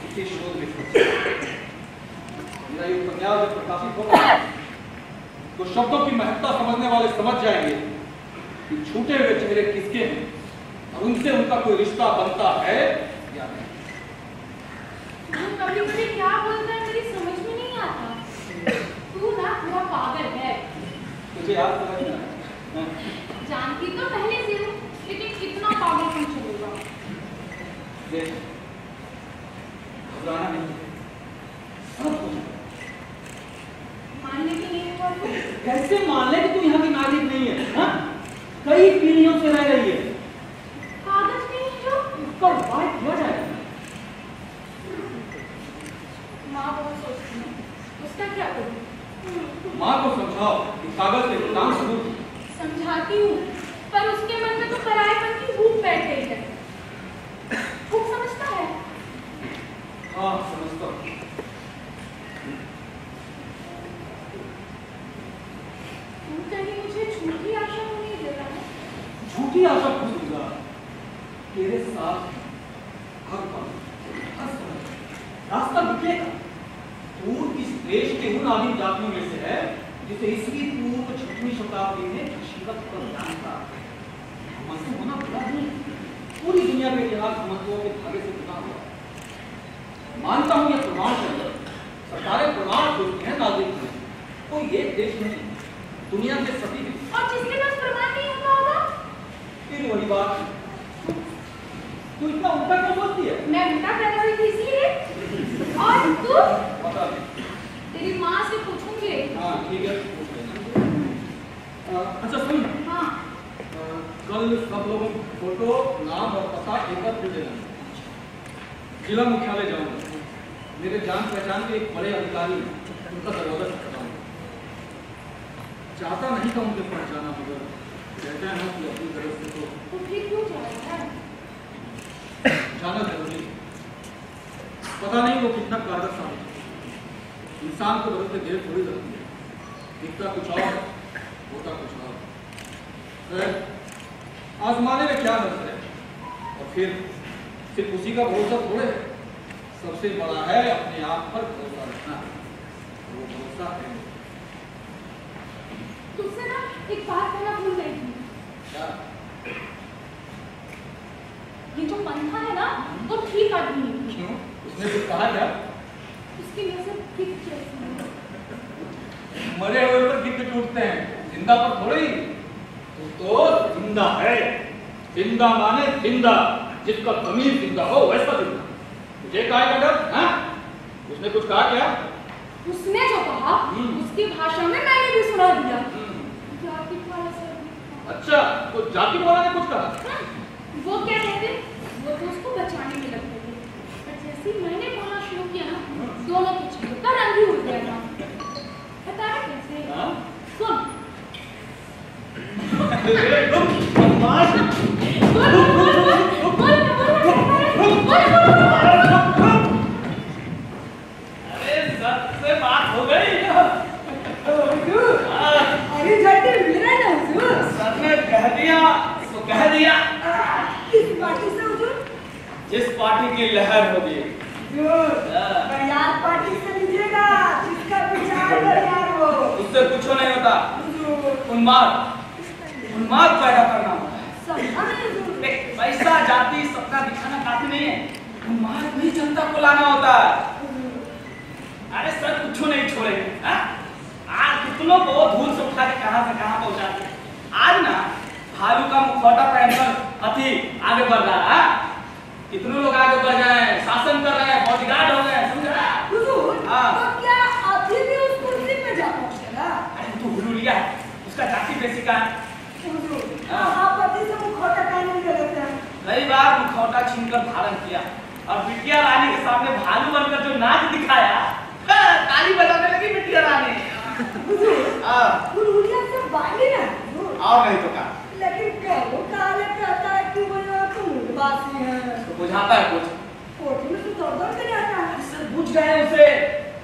इसी शोध में खर्च किया। मेरा ये उपन्यास जब प्रकाशित होगा तो शब्दों की महत्ता समझने वाले समझ जाएंगे कि छूटे हुए चेहरे किसके हैं और उनसे उनका कोई रिश्ता बनता है या नहीं। कभी-कभी क्या बोलता है मेरी समझ में नहीं आता। तू ना पूरा पागल है। तुझे याद समझ में आया? जानती तो पहले से हूँ, लेकिन कितना पागल क्यों चलेगा? देख, घबराना नहीं है, सब कुछ है। मानने की नहीं हुआ तो? कैसे मान ले कि तू यहाँ की नागरिक नहीं है? हाँ? कई पीढ़ियों से रह रही है। कागज नहीं है जो? उस पर उपाय किया जाएगा। माँ बहुत सोचती है, उसका क्या करूँ? माँ को समझाओ कि कागज से काम शुरू। समझाती हूँ, पर उसके मन में तो परायेपन की भूख बैठ गई है। भूख समझता है? हाँ, समझता हूँ। तू कहीं मुझे झूठी आशा तो नहीं दे रहा है? झूठी आशा क्यों दूंगा? तेरे साथ हर पल, हर समय रास्ता निकलेगा। तू इस देश के उन आदिम जातियों में से है जिसे ईस्वी पूर्व 6वीं शताब्दी में शिवक पर जानता है। हमसे होना बुरा नहीं, पूरी दुनिया के इतिहास हमतों के धागे से जुड़ा हुआ है। मानता हूँ यह प्रमाण है, सरकारें प्रमाण देती हैं नागरिक में। कोई एक देश नहीं, दुनिया के सभी देश। और जिसके पास प्रमाण नहीं होता होगा? फिर वही बात, तू इतना उल्टा क्यों बोलती है? मैं उल्टा पैदा हुई थी इसलिए। और तू? बता दे। तेरी माँ से पूछूंगी। हाँ ठीक है, पूछ लेना। अच्छा सुन, हाँ। कल सब लोगों को फोटो, नाम और पता एक बार दे देना। जिला मुख्यालय जाऊंगा, मेरे जान पहचान के एक बड़े अधिकारी हैं, उनका दरवाजा खटखटाऊंगा। चाहता नहीं था उनके पास जाना, मगर कहते हैं कि अपनी तरफ से तो फिर क्यों जा रहा है? जाना जरूरी है। पता नहीं वो कितना कारगर साबित है। इंसान को बदलते देर थोड़ी लगती है, दिखता कुछ और होता कुछ और। खैर, आजमाने में क्या हर्ज है? और फिर सिर्फ उसी का भरोसा थोड़े है, सबसे बड़ा है अपने आप पर भरोसा रखना। वो भरोसा है। तुझसे ना एक बात कहना भूल गई थी। क्या? ये जो पंथा है ना, वो ठीक आदमी है। क्यों? उसने कुछ कहा क्या? उसकी नजर ठीक जैसी है। मरे हुए पर गिद्ध टूटते हैं, जिंदा पर थोड़ी। तो जिंदा है। जिंदा माने जिंदा, जिसका जमीन जिंदा हो वैसा जिंदा। तुझे काहे का डर? हाँ? उसने कुछ कहा क्या? उसने जो कहा, उसकी भाषा में मैंने भी सुना दिया। जाति वाला सर। अच्छा, तो जाति वाला ने कुछ कहा? वो क्या कहते? वो तो उसको बचाने में लगते थे, पर जैसे ही मैंने बोलना शुरू किया ना, दोनों के चेहरे का रंग ही उड़ गया था। पता है कैसे? हाँ? सुन। अरे सबसे बात हो गई। अरे झट्टी मिल रहा है ना हुजूर। कह दिया तो कह दिया। किस पार्टी से हुजूर? जिस पार्टी की लहर होगी। बरियार पार्टी से लीजिएगा, जिसका विचार बरियार हो। उससे कुछ नहीं होता। उन्माद पैदा करना होता है। समझा नहीं हुजूर? पैसा जाति सपना दिखाना काफी नहीं है, उन्माद भी जनता को लाना होता है। अरे सर कुछ नहीं छोड़ेंगे। आज कितनों को धूल से उठा के कहां से कहां पहुंचाते हैं। आज ना भालू का मुखौटा पहनकर अति आगे बढ़ रहा है। कितने लोग आगे बढ़ गए हैं, शासन कर रहे हैं, बॉडीगार्ड हो गए, समझा? हुजूर, हाँ। तो क्या अभी भी उस कुर्सी पे जा पहुंचेगा? अरे तू हुलूलिया है, उसका जाति बेसी का है। हुजूर, हाँ। आप अभी से मुखौटा पहनने दे देते हैं। कई बार मुखौटा छीनकर धारण किया और बिटिया रानी के सामने भालू बनकर जो नाच दिखाया, ताली बजाने लगी बिटिया रानी। हुलूलिया से बाली ना हुजूर। और नहीं तो क्या? लेकिन कहो काले कहता है कि वो यहाँ तो मूलवासी है। तो बुझाता है कुछ। कोठी में तो दौड़ के जाता है। सर बुझ गए उसे,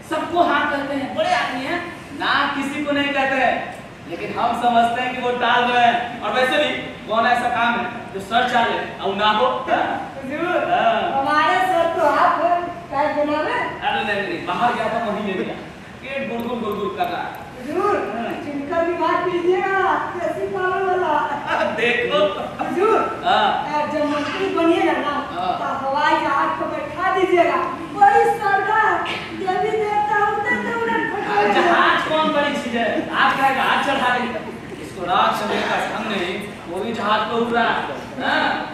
सबको हाँ कहते हैं, बड़े आदमी हैं, ना किसी को नहीं कहते हैं, लेकिन हम समझते हैं कि वो टाल रहे हैं। और वैसे भी कौन ऐसा काम है जो सर चाले और ना हो? हुजूर, हमारे सर तो आप हैं, क्या बनावे? अरे नहीं, बाहर गया था वहीं ले लिया, पेट गुड़गुड़ कर रहा है। हुजूर, जिनका दिमाग कीजिएगा, कैसी पावर वाला। देखो हुजूर, जब मंत्री बनिएगा ना, तो हवाई जहाज को बैठा दीजिएगा। बड़ी सरदार, देवी देवता होते थे उन्हें फटा। जहाज कौन बड़ी चीज है? आप क्या जहाज चढ़ा देंगे? इसको रात चलने का ढंग नहीं, वो भी जहाज पे उड़ रहा है।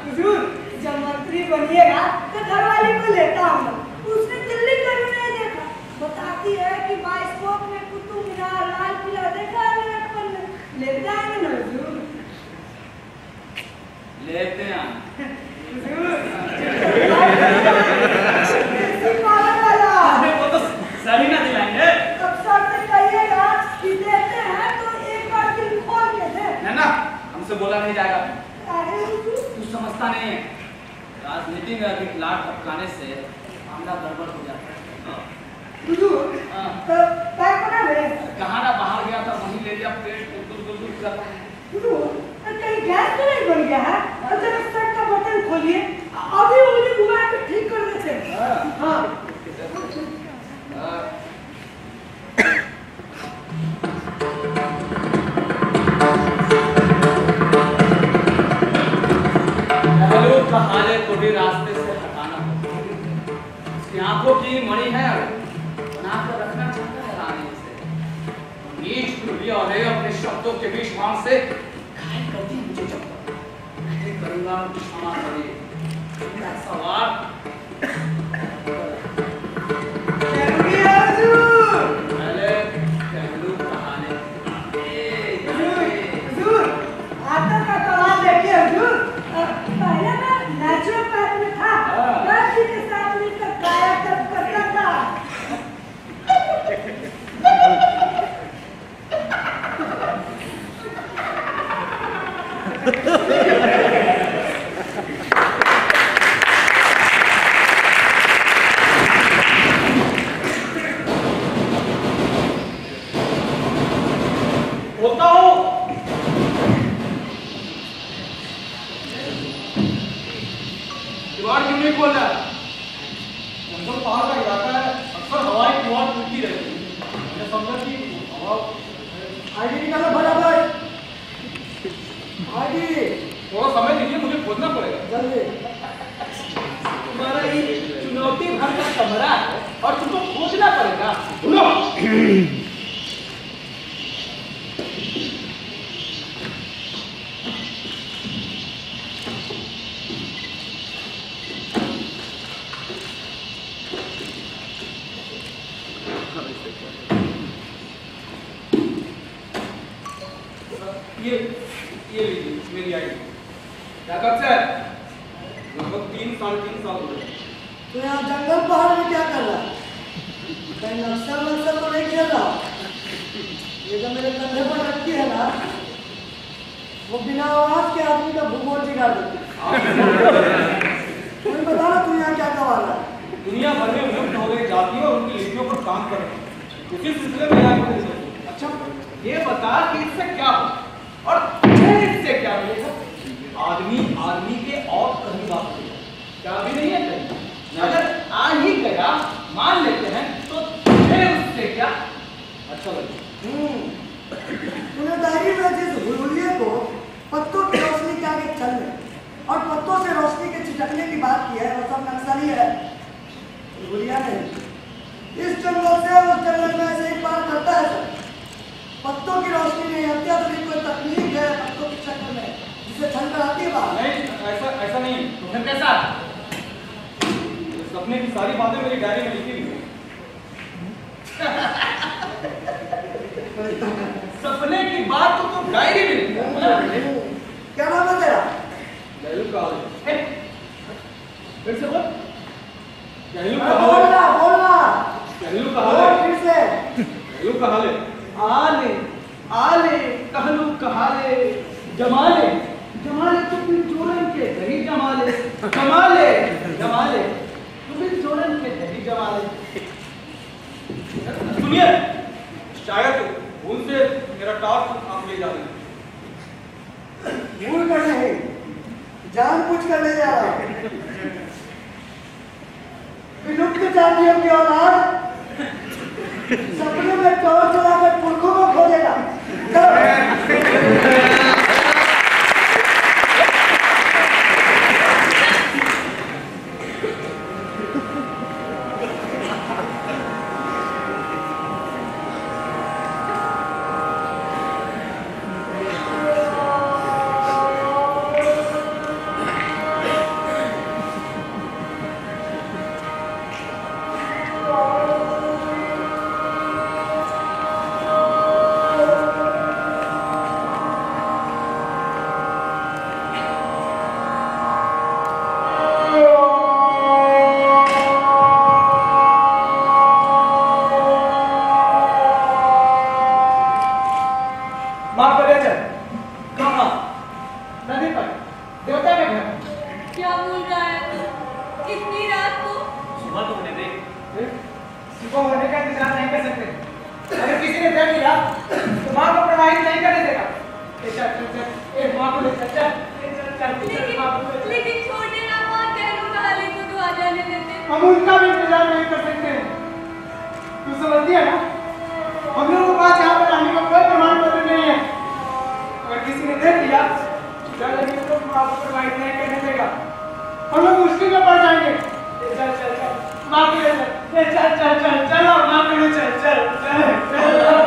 हुजूर, जब मंत्री बनिएगा तो घरवाली को लेता हूँ। उसने दिल्ली कभी नहीं देखा, बताती है कि बाइस्कोप में कुतुब मीनार, लाल किला देखा है मेरे अपन ने। लेते आएंगे ना हुजूर? लेते हैं। कैसी पावर वाला। वो तो सही ना दिलाएंगे। अब सर से कहिएगा कि देते हैं तो एक बार दिल खोल के दे। ना हमसे बोला नहीं जाएगा। अरे हुजूर, तू समझता नहीं है, राजनीति में अधिक लाभ अपनाने से मामला गड़बड़ हो जाता है। हुजूर, तो पैक बना ले। कहाँ ना बाहर गया था वहीं ले लिया, पेट गुड़गुड़ कर रहा है। हुजूर, कहीं गैस तो नहीं बन गया है? और जरा शर्ट का बटन खोलिए, अभी उंगली घुमा के ठीक कर देते हैं। हाँ। महलूक का हाले को भी रास्ते से हटाना होगा। उसकी आंखों की मणि है, बनाकर रखना चाहता है रानी से। नीच खुलिया और अपने शब्दों के बीच वहां से घायल करती है मुझे चप्पल। मैं करूंगा क्षमा करिए। मेरा सवाल पहले महलूक का हाले। आता का सवाल देखिए हुजूर, पहले मैं नेचुरोपैथ में था, दर्द के साथ मिलकर कायाकल्प करता था। होता हूँ। किवाड़ क्यों नहीं खोल रहा? जंगल पहाड़ का इलाका है, अक्सर हवाई किवाड़ टूटती रहती है। मैंने समझा कि हवा आईडी निकालो फटाफट, आईडी थोड़ा समय दीजिए, मुझे खोजना पड़ेगा। जल्दी। तुम्हारा ये चुनौती भर का कमरा है और तुमको खोजना पड़ेगा। बोलो। ये लीजिए मेरी आईडी। क्या करते हैं? लगभग 3-3.5 साल हो गए। तो यहाँ जंगल पहाड़ में क्या कर रहा है? कहीं नक्सल तो नहीं खेल रहा? ये जो मेरे कंधे पर रखी है ना, वो बिना आवाज के आदमी का भूगोल बिगाड़ देती है। तुम्हें बता रहा तू यहाँ क्या करवा रहा है? दुनिया भर में विलुप्त हो गई जातियों और उनकी लिपियों पर काम कर रहे हैं। उसी सिलसिले में यहाँ पर। अच्छा ये बता कि इससे क्या हो और मुझे इससे क्या हो? गया भी नहीं है कहीं। अगर आ ही गया मान लेते हैं तो फिर उससे क्या अच्छा लगे। तूने डायरी में जिस हुलहुलिये को पत्तों की रोशनी के आगे चलने और पत्तों से रोशनी के छिटकने की बात की है, वो सब नक्सली है, हुलहुलिया नहीं। इस जंगल से उस जंगल में ऐसे ही पार करता है सर। पत्तों की रोशनी नहीं, अत्याधुनिक कोई तकनीक है पत्तों की शक्ल में जिसे छल कर आती है बात। नहीं, ऐसा नहीं। तो फिर कैसा? सपने की सारी बातें मेरी डायरी में लिखी हुई है। सपने की बात तो तुम डायरी में लिखा है। क्या नाम है तेरा? गहलू का हाल है। फिर से बोल। गहलू का हाल है। बोलना गहलू का हाल है। फिर से। गहलू का हाल है। आले आले कहलू कहाले जमाले जमाले तुम जोड़न के दही जमाले जमाले जमाले तुम जोड़न के दही जमाले। सुनिए, शायद भूल से मेरा टास्क आप ले जा रहे हैं। भूल कर नहीं, जानबूझ कर ले जा रहा हूं। विलुप्त जातियों की औलाद सपने में टॉर्च जलाकर पुरखों को खोजेगा। माँ को ले चल। कहाँ? नदी पर देवता के घर। क्या बोल रहा है? इतनी रात को? सुबह तो होने दे। सुबह होने का इंतजार नहीं कर सकते। अगर किसी ने देख लिया तो माँ को प्रवाहित नहीं करने देगा। चल चल चल, ए माँ को ले चल चल चल चल माँ को ले चल। लेकिन छोटे ना माँ कहलू कहाले को तो आ जाने देते। हम उनका भी इंतजार नहीं कर सकते। तू समझती है ना? हम लोगों के पास यहाँ पर आने का कोई प्रमाण पत्र नहीं है। अगर किसी ने देख लिया डर लगे तो माँ को प्रवाहित नहीं करने देगा। हम लोग मुश्किल में पड़ जाएंगे। चल चल चल माँ को ले चल। चल चल चल चलो माँ को ले चल चल चल चल।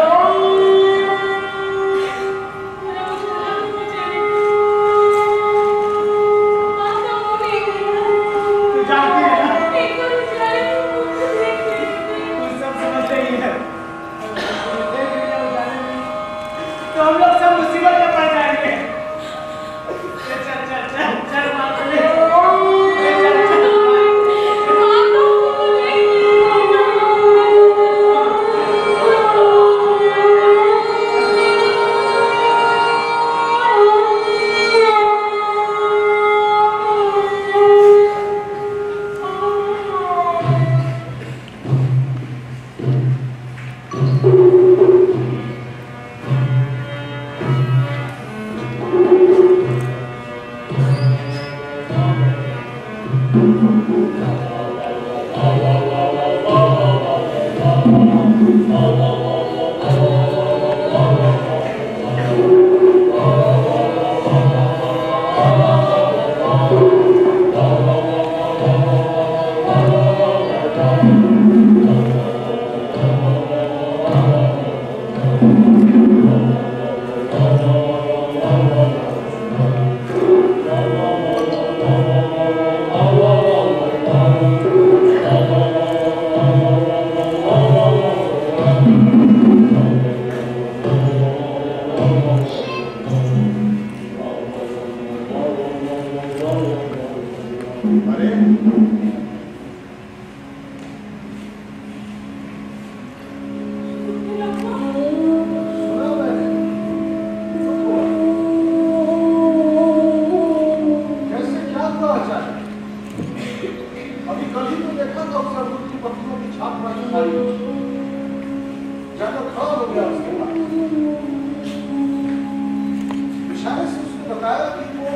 बताया कि वो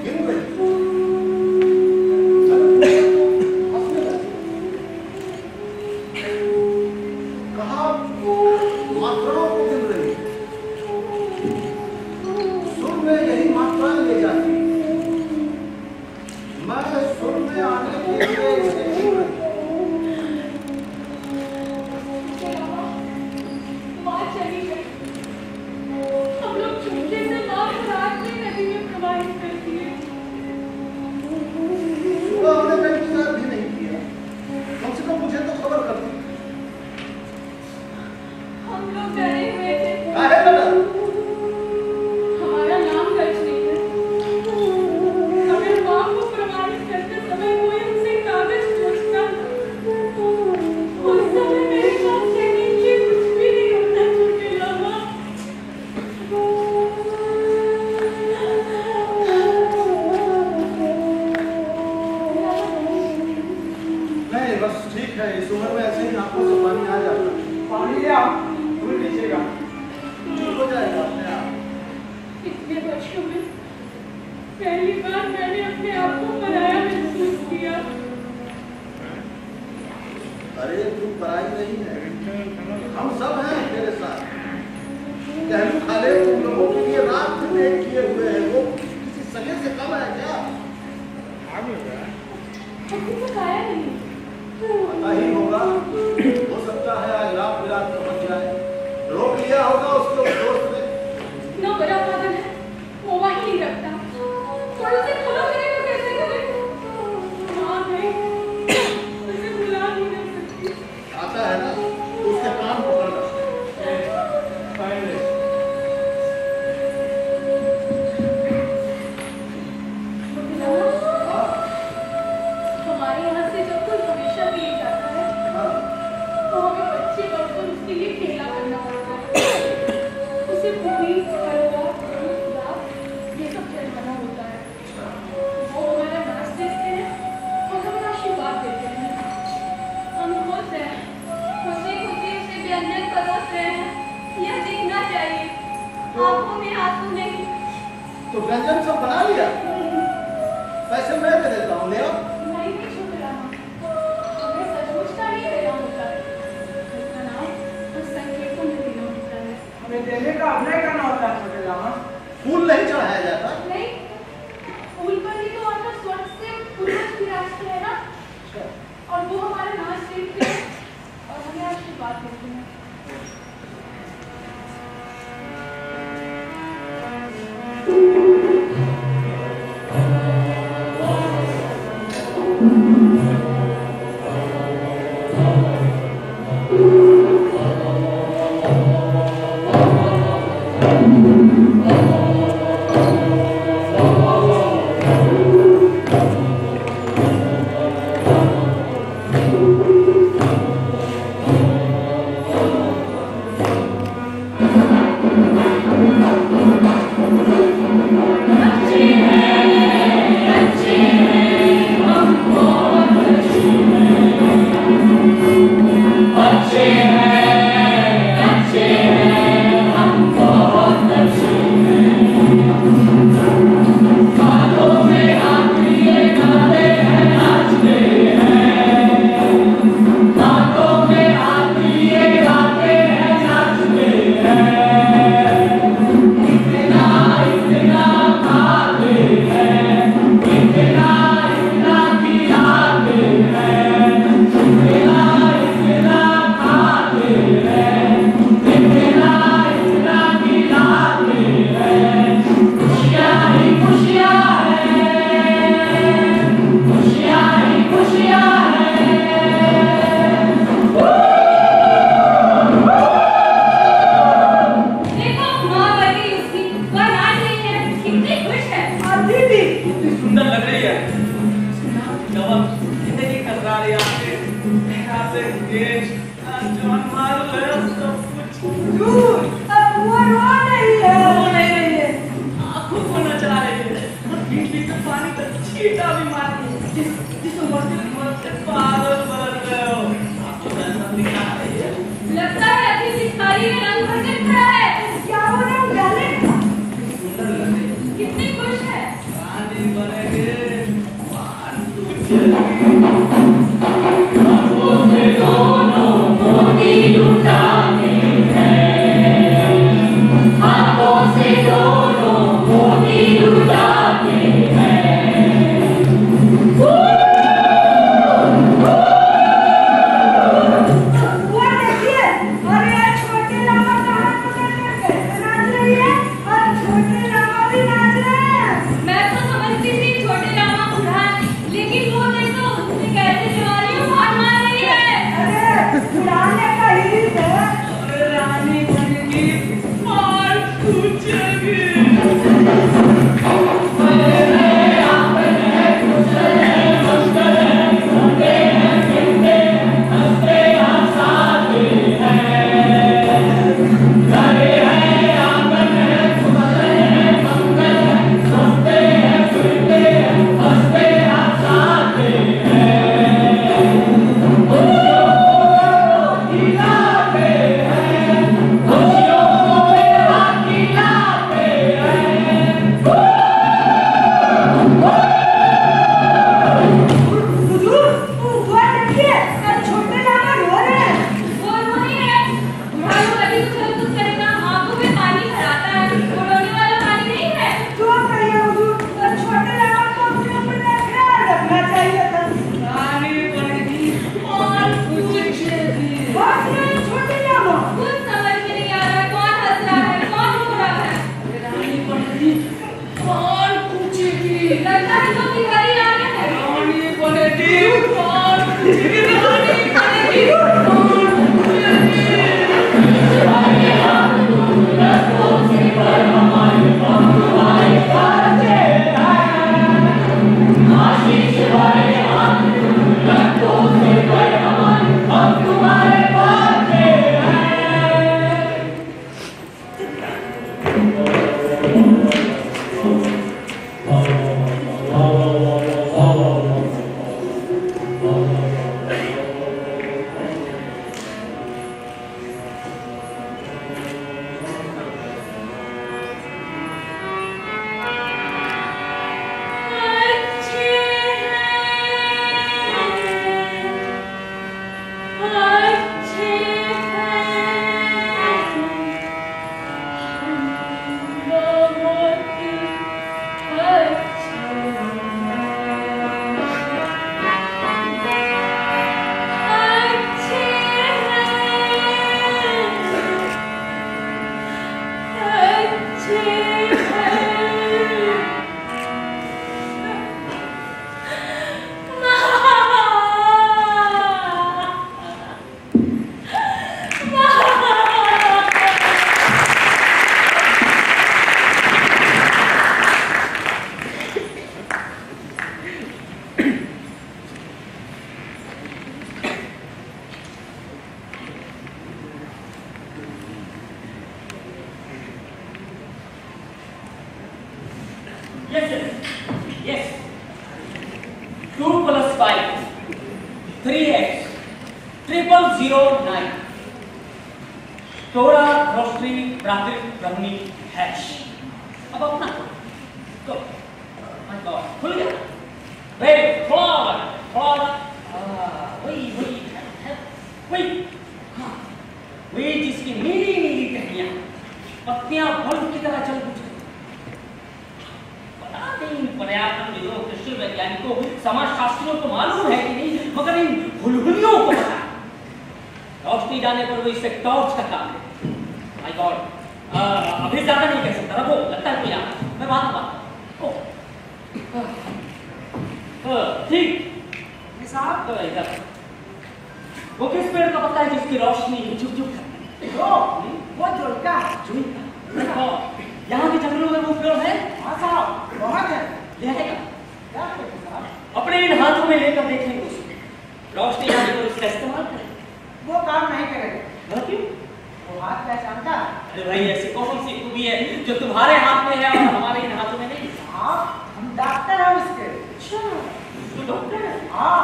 गिन रही थी। मात्राओं को गिन रही है। सुर में यही मात्राएं ले जाती है। मैं सुर में आने के लिए इसे गिन रही हूं। माँ चली गई। हम लोग चुपके से माँ को रात में नदी में प्रवाहित कर दिए। सुबह हमने का इंतजार भी नहीं किया। कम से कम मुझे तो खबर कर दी। हम लोग डरे हुए थे। काहे ना डर? हमारा नाम दर्ज नहीं है। अगर माँ को प्रमाणित करते समय कोई हमसे कागज पूछता, उस समय मेरे पास कहने के लिए कुछ भी नहीं होता छोटे लामा। नहीं बस ठीक है। इस उम्र में ऐसे ही आंखों से पानी आ जाता है। पानी लिया भूल लीजिएगा। ठीक हो जाएगा अपने आप। इतने वर्षों में पहली बार मैंने अपने आप को पराया महसूस किया। अरे तू पराई नहीं है। हम सब हैं तेरे साथ। कहलू खाले तुम लोगों के लिए रात में वेट किए हुए हैं। वो किसी सगे से कम है क्या? अभी तक आया नहीं। पता ही होगा। हो सकता है आज रात बिरात पहुंच जाए। रोक लिया होगा उसके उस दोस्त ने। ना बड़ा पागल है, वो वहीं नहीं रखता। और उसे खुला करे तो कैसे करे? माँ गई, उसे बुला नहीं कर सकती। आता है ना तो उसके कान पकड़ लो। हमारे यहाँ से जब कोई हमेशा के लिए जाता है, तो हमें बच्चे बनकर उसके लिए खेला करना पड़ता है। उसे पूरी हलवा, दूध, गुलाब, ये सब चढ़ाना होता है। वो हमारा नाच देखते हैं और हमें आशीर्वाद देते हैं। हम खुश हैं, खुशी खुशी उसे व्यंजन परोस रहे हैं। यह दिखना चाहिए, आंखों में आंसू नहीं। तो व्यंजन सब बना लिया। पैसे मैं दे देता हूँ। ले आओ। नहीं नहीं छोटे रामा, हमें सचमुच का नहीं देना होता है। इसका नाम उस संकेत को नहीं देना होता है। हमें देने का अभिनय करना होता है छोटे लामा। फूल नहीं चढ़ाया जाता। नहीं, फूल पर ही तो आकर स्वर्ग से पूर्वज विराजते हैं ना। और वो हमारा नाच देखते हैं और हमें आशीर्वाद देते हैं। दोनों मोती लुटाने हैं। 009 थोड़ा ग्रोसरी प्राकृतिक ब्रह्मी हैश। अब अपना तो माय गॉड खुल गया। वे थोड़ा वही हाँ वही जिसकी नीली नीली टहनियां पत्तियां बल्ब की तरह चल उठी। पता नहीं पर्यावरण विदों, कृषि वैज्ञानिकों, समाजशास्त्रियों को मालूम है कि नहीं, मगर इन हुलहुलियों को पता है। रोशनी जाने पर वो इससे टॉर्च का काम है। माय गॉड अभी ज्यादा नहीं कह सकता, रखो लगता है कोई आता, मैं बात ठीक साहब तो इधर वो किस पेड़ का पत्ता है जिसकी रोशनी झुक झुक करती है? वो जुलका देखो यहाँ के जंगलों में वो पेड़ है। हाँ साहब बहुत है। ले आएगा क्या करें साहब? अपने इन हाथों में लेकर देखेंगे उसको, रोशनी जाने पर उसका इस्तेमाल करें। वो काम नहीं करेगा। क्यों? वो हाथ पहचानता है। अरे भाई ऐसी कौन सी खूबी है जो तुम्हारे हाथ में है और हमारे इन हाथों में नहीं? हाँ हम डॉक्टर हैं उसके। अच्छा तो डॉक्टर है? हाँ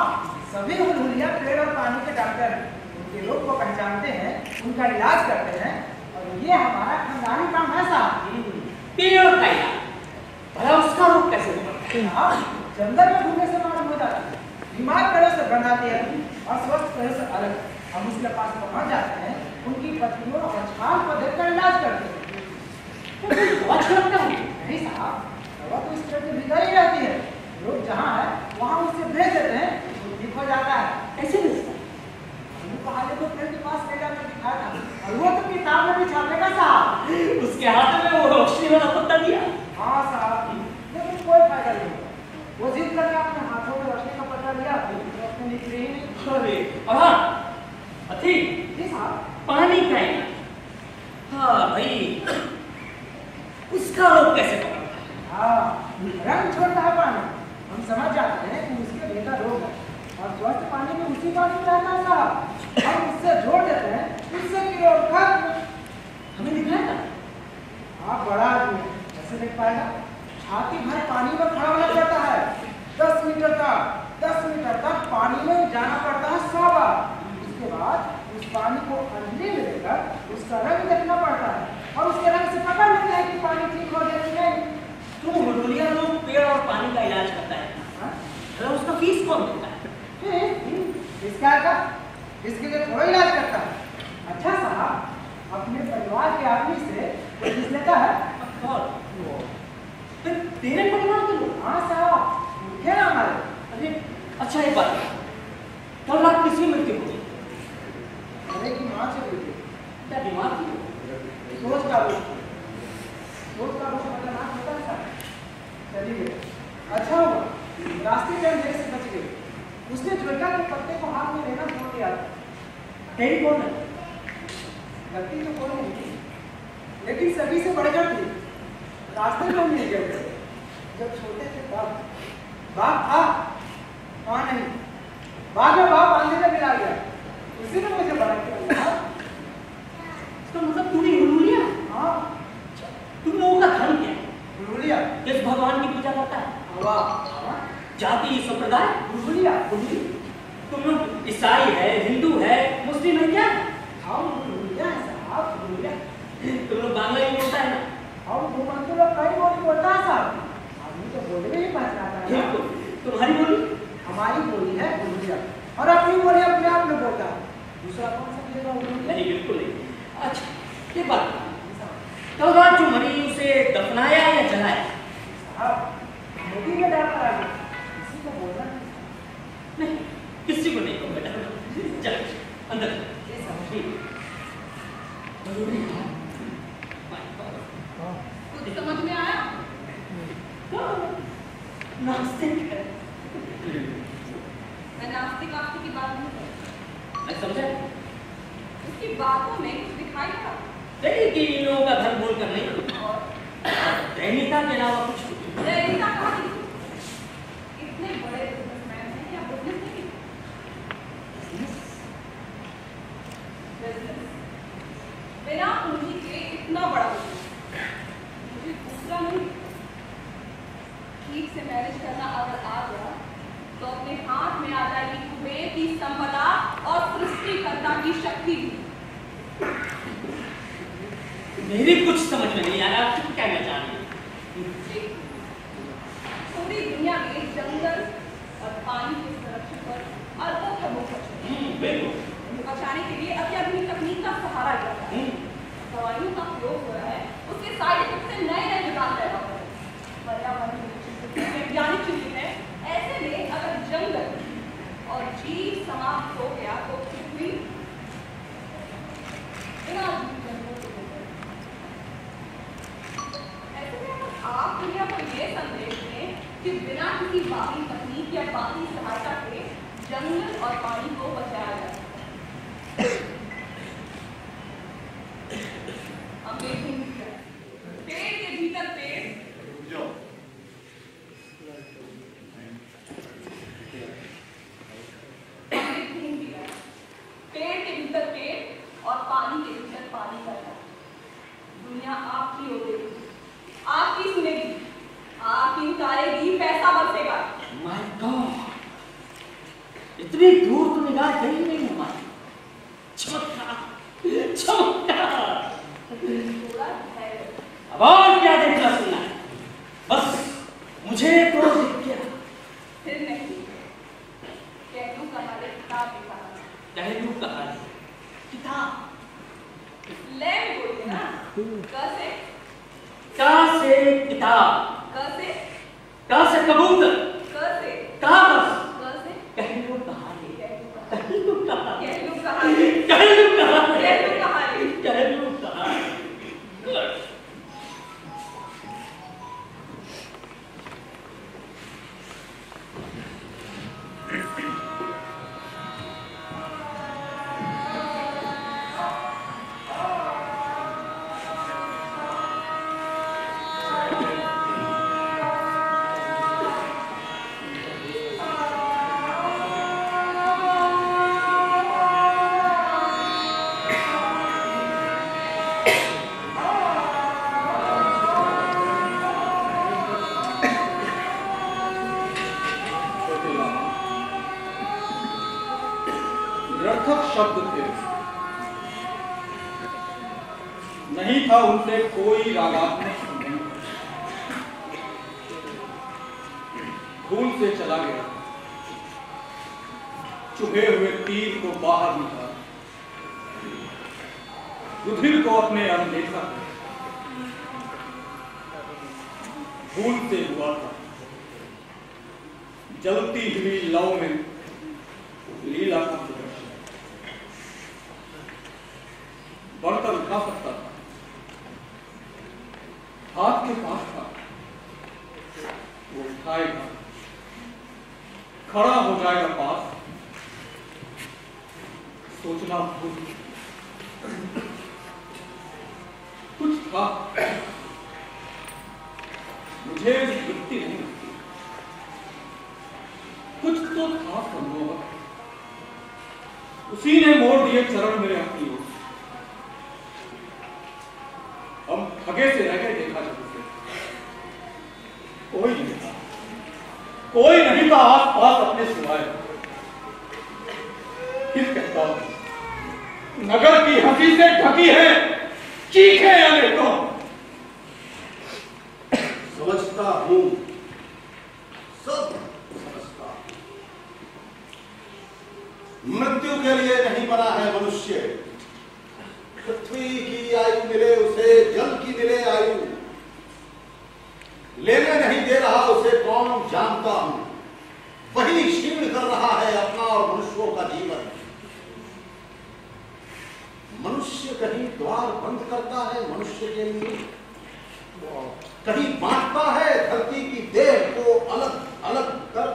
सभी हुलहुलिया पेड़ और पानी के डॉक्टर हैं। उनके रोग को पहचानते हैं, उनका इलाज करते हैं और ये हमारा खानदानी काम है साहब। पेड़ का इलाज भला उसका रोग कैसे होगा? हाँ जंगल में घूमने से मालूम हो जाता है। बीमार पेड़ों से गंध आती है और स्वस्थ पेड़ों से अलग। हम उसके पास पहुंच जाते हैं, उनकी पत्तियों और छाल को देखकर इलाज करते हैं। अच्छा लगता है? नहीं साहब दवा तो इस पेड़ में भीतर ही रहती है। लोग जहाँ है वहाँ उससे भेज देते हैं, वो ठीक हो जाता है। कैसे मिलता है? हमने पहले तो पेड़ के पास ले जाकर दिखाया था और वो तो किताब में भी छापेगा साहब। उसके हाथ में वो रोशनी वाला पत्ता दिया। हाँ साहब लेकिन कोई फायदा नहीं हुआ। वो जिद करके अपने हाथों में रोशनी का पत्ता लिया तो रोशनी निकली ही नहीं। अरे और हाँ अथी जी साहब पानी का इलाज। हाँ भाई उसका रोग कैसे पकड़ता है? हाँ रंग छोड़ता है पानी। हम समझ जाते हैं कि उसके बेटा रोग है और स्वस्थ पानी में उसी पानी में रहता है साहब। हम उससे जोड़ देते हैं, उससे की रोग खत्म। हमें दिखाया था? आप बड़ा आदमी हैं, कैसे देख पाएगा? छाती भर पानी में खड़ा होना पड़ता है। 10 मीटर तक पानी में जाना पड़ता है 100 बार। उसके बाद उस पानी को अंजलि में लेकर उसका रंग देखना पड़ता है और उसके रंग से पता लगता है कि पानी ठीक हो गया कि नहीं। तो हुलहुलिया लोग पेड़ और पानी का इलाज करता है। हाँ? तो उसका फीस कौन देता है? इसका इसके लिए थोड़ा इलाज करता है। अच्छा साहब अपने परिवार के आदमी से कोई फीस लेता है? और फिर तेरे परिवार के लोग? हाँ साहब भूखे ना हमारे। अरे अच्छा एक बात, कल रात किसी मृत्यु हो गई? अरे की माँ से बोलिए क्या बीमार थी? सोच का रोग खतरनाक होता है साहब। चलिए अच्छा हुआ रास्ते में हम देर से बच गए। उसने झुलका के पत्ते को हाथ में लेना छोड़ दिया। तेरी कौन है? गलती तो कोई नहीं थी लेकिन सभी से बढ़कर थी। रास्ते में हम मिल गए जब छोटे थे तब। बाप था? हाँ नहीं बाद में बाप आंधी में मिला गया, उसी ने मुझे बड़ा किया। इसका मतलब तू नहीं हुलहुलिया? हाँ तुम लोगों का धर्म क्या है? हुलहुलिया। किस भगवान की पूजा करता है? वाह जाति संप्रदाय? हुलहुलिया। तुम लोग ईसाई है, हिंदू है, मुस्लिम है क्या? हम हुलहुलिया हैं साहब हुलहुलिया। तुम लोग बांग्ला ही बोलता है ना? हम घूमंतु लोग कई बोली बोलता है साहब। आदमी तो बोलने में ही पहचानता है। बिल्कुल। तुम्हारी बोली? हमारी बोली है हुलहुलिया और अपनी बोली अपने आप में बोलता है। दूसरा कौन सा बोलेगा हुलहुलिया? नहीं बिल्कुल नहीं। अच्छा ये बात कल रात जो मरी उसे दफनाया या जलाया? साहब मोदी में डाल कर आ गया, किसी को बोलना नहीं किसी को नहीं कहूँगा। चल अंदर ये समझ ठीक। कुछ समझ में आया? नास्तिक है। मैं नास्तिक आस्तिक की बात नहीं कर मैं समझा उसकी बातों में कुछ दिखाई पड़ा। नहीं कि इन लोगों का धर्म बोलकर नहीं दैनिकता के अलावा कुछ दैनिकता कहाँ की? इतने बड़े बिजनेसमैन हैं क्या बिजनेस नहीं? बिजनेस बिना पूंजी के इतना बड़ा बिजनेस मुझे दूसरा नहीं। ठीक से मैनेज करना अगर आ गया तो अपने हाथ में आ जाएगी कुबेर की संपदा और सृष्टिकर्ता की शक्ति भी। मेरी कुछ समझ में नहीं आ रहा, तुम क्या कहना चाह रही हो? पूरी दुनिया में जंगल और पानी के संरक्षण पर अरबों खरबों खर्च होते हैं। बिल्कुल। बचाने के लिए अत्याधुनिक तकनीक का सहारा लिया जाता है। दवाइयों का प्रयोग हो रहा है, उसके साइड इफेक्ट से नए नए विकास पैदा हो रहे हैं। पर्यावरण वैज्ञानिक चिंतित है, ऐसे में अगर जंगल और जीव समाप्त हो गया तो पृथ्वी बिना जंगलों के हो गई। ऐसे में अगर आप दुनिया को ये संदेश दें कि बिना किसी बाहरी तकनीक या बाहरी सहायता के जंगल और पानी को बचाया जा सकता है। अमेजिंग है। पेड़ के भीतर पेड़ जो पेड़ के भीतर पेड़ और पानी के भीतर पानी करना। दुनिया आपकी हो गई, आपकी सुनेगी, आपकी उतारेगी, पैसा बरसेगा। माय गॉड, इतनी दूर तो निगाह गई नहीं हमारी। चमत्कार, चमत्कार। थोड़ा धैर्य। अब और क्या देखना सुनना है? बस मुझे तो दिख गया। फिर नहीं, कहलू का हाल किताब लिखा है। कहलू का हाल किताब। ले बोलिए ना। कैसे? का से किताब, कैसे? का से कबूतर, कैसे? कागज, कैसे? कहलू का हाल, कहलू कहलू का हाल, कहलू कहानी, कहलू का हाल, कहलू कहानी। कहलू का हाल। निरर्थक शब्द थे, नहीं था उनसे कोई रागात्मक संबंध। खून से चला गया, चुभे हुए तीर को बाहर निकाला, रुधिर को अपने अनदेखा भूल से हुआ था। जलती हुई लौ में लीला का प्रदर्शन। बर्तन उठा सकता था, हाथ के पास था, वो उठाएगा, खड़ा हो जाएगा पास, सोचना भूल। कुछ था, मुझे वृत्ति नहीं लगती, कुछ तो था संभव। उसी ने मोड़ दिए चरण मेरे अपनी ओर। हम ठगे से रह गए, देखा जब कोई नहीं था, कोई नहीं था आस पास अपने सिवाय। फिर कहता हूं, नगर की हंसी से ढकी है, चीखे अनेकों। समझता हूं, सब समझता हूं। मृत्यु के लिए नहीं बना है मनुष्य। पृथ्वी की आयु मिले उसे, जल की मिले आयु, लेने नहीं दे रहा उसे कौन जानता हूं। वही क्षीण कर रहा है अपना और मनुष्यों का जीवन। मनुष्य कहीं द्वार बंद करता है मनुष्य के लिए, कहीं बांटता है धरती की देह को अलग अलग कर।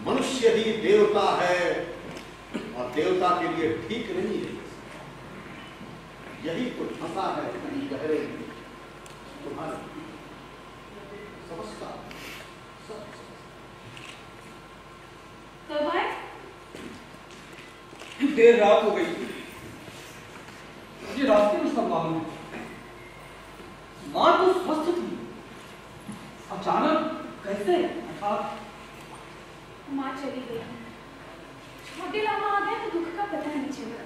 मनुष्य ही देवता है और देवता के लिए ठीक नहीं है। यही तो फंसा है कहीं गहरे में तुम्हारे। समझता तो भाई देर रात हो गई, मुझे रास्ते में सब मालूम है। मां तो स्वस्थ थी, अचानक कैसे हठात? माँ चली गई, छोटे लामा आ गए तो दुख का पता नहीं चला।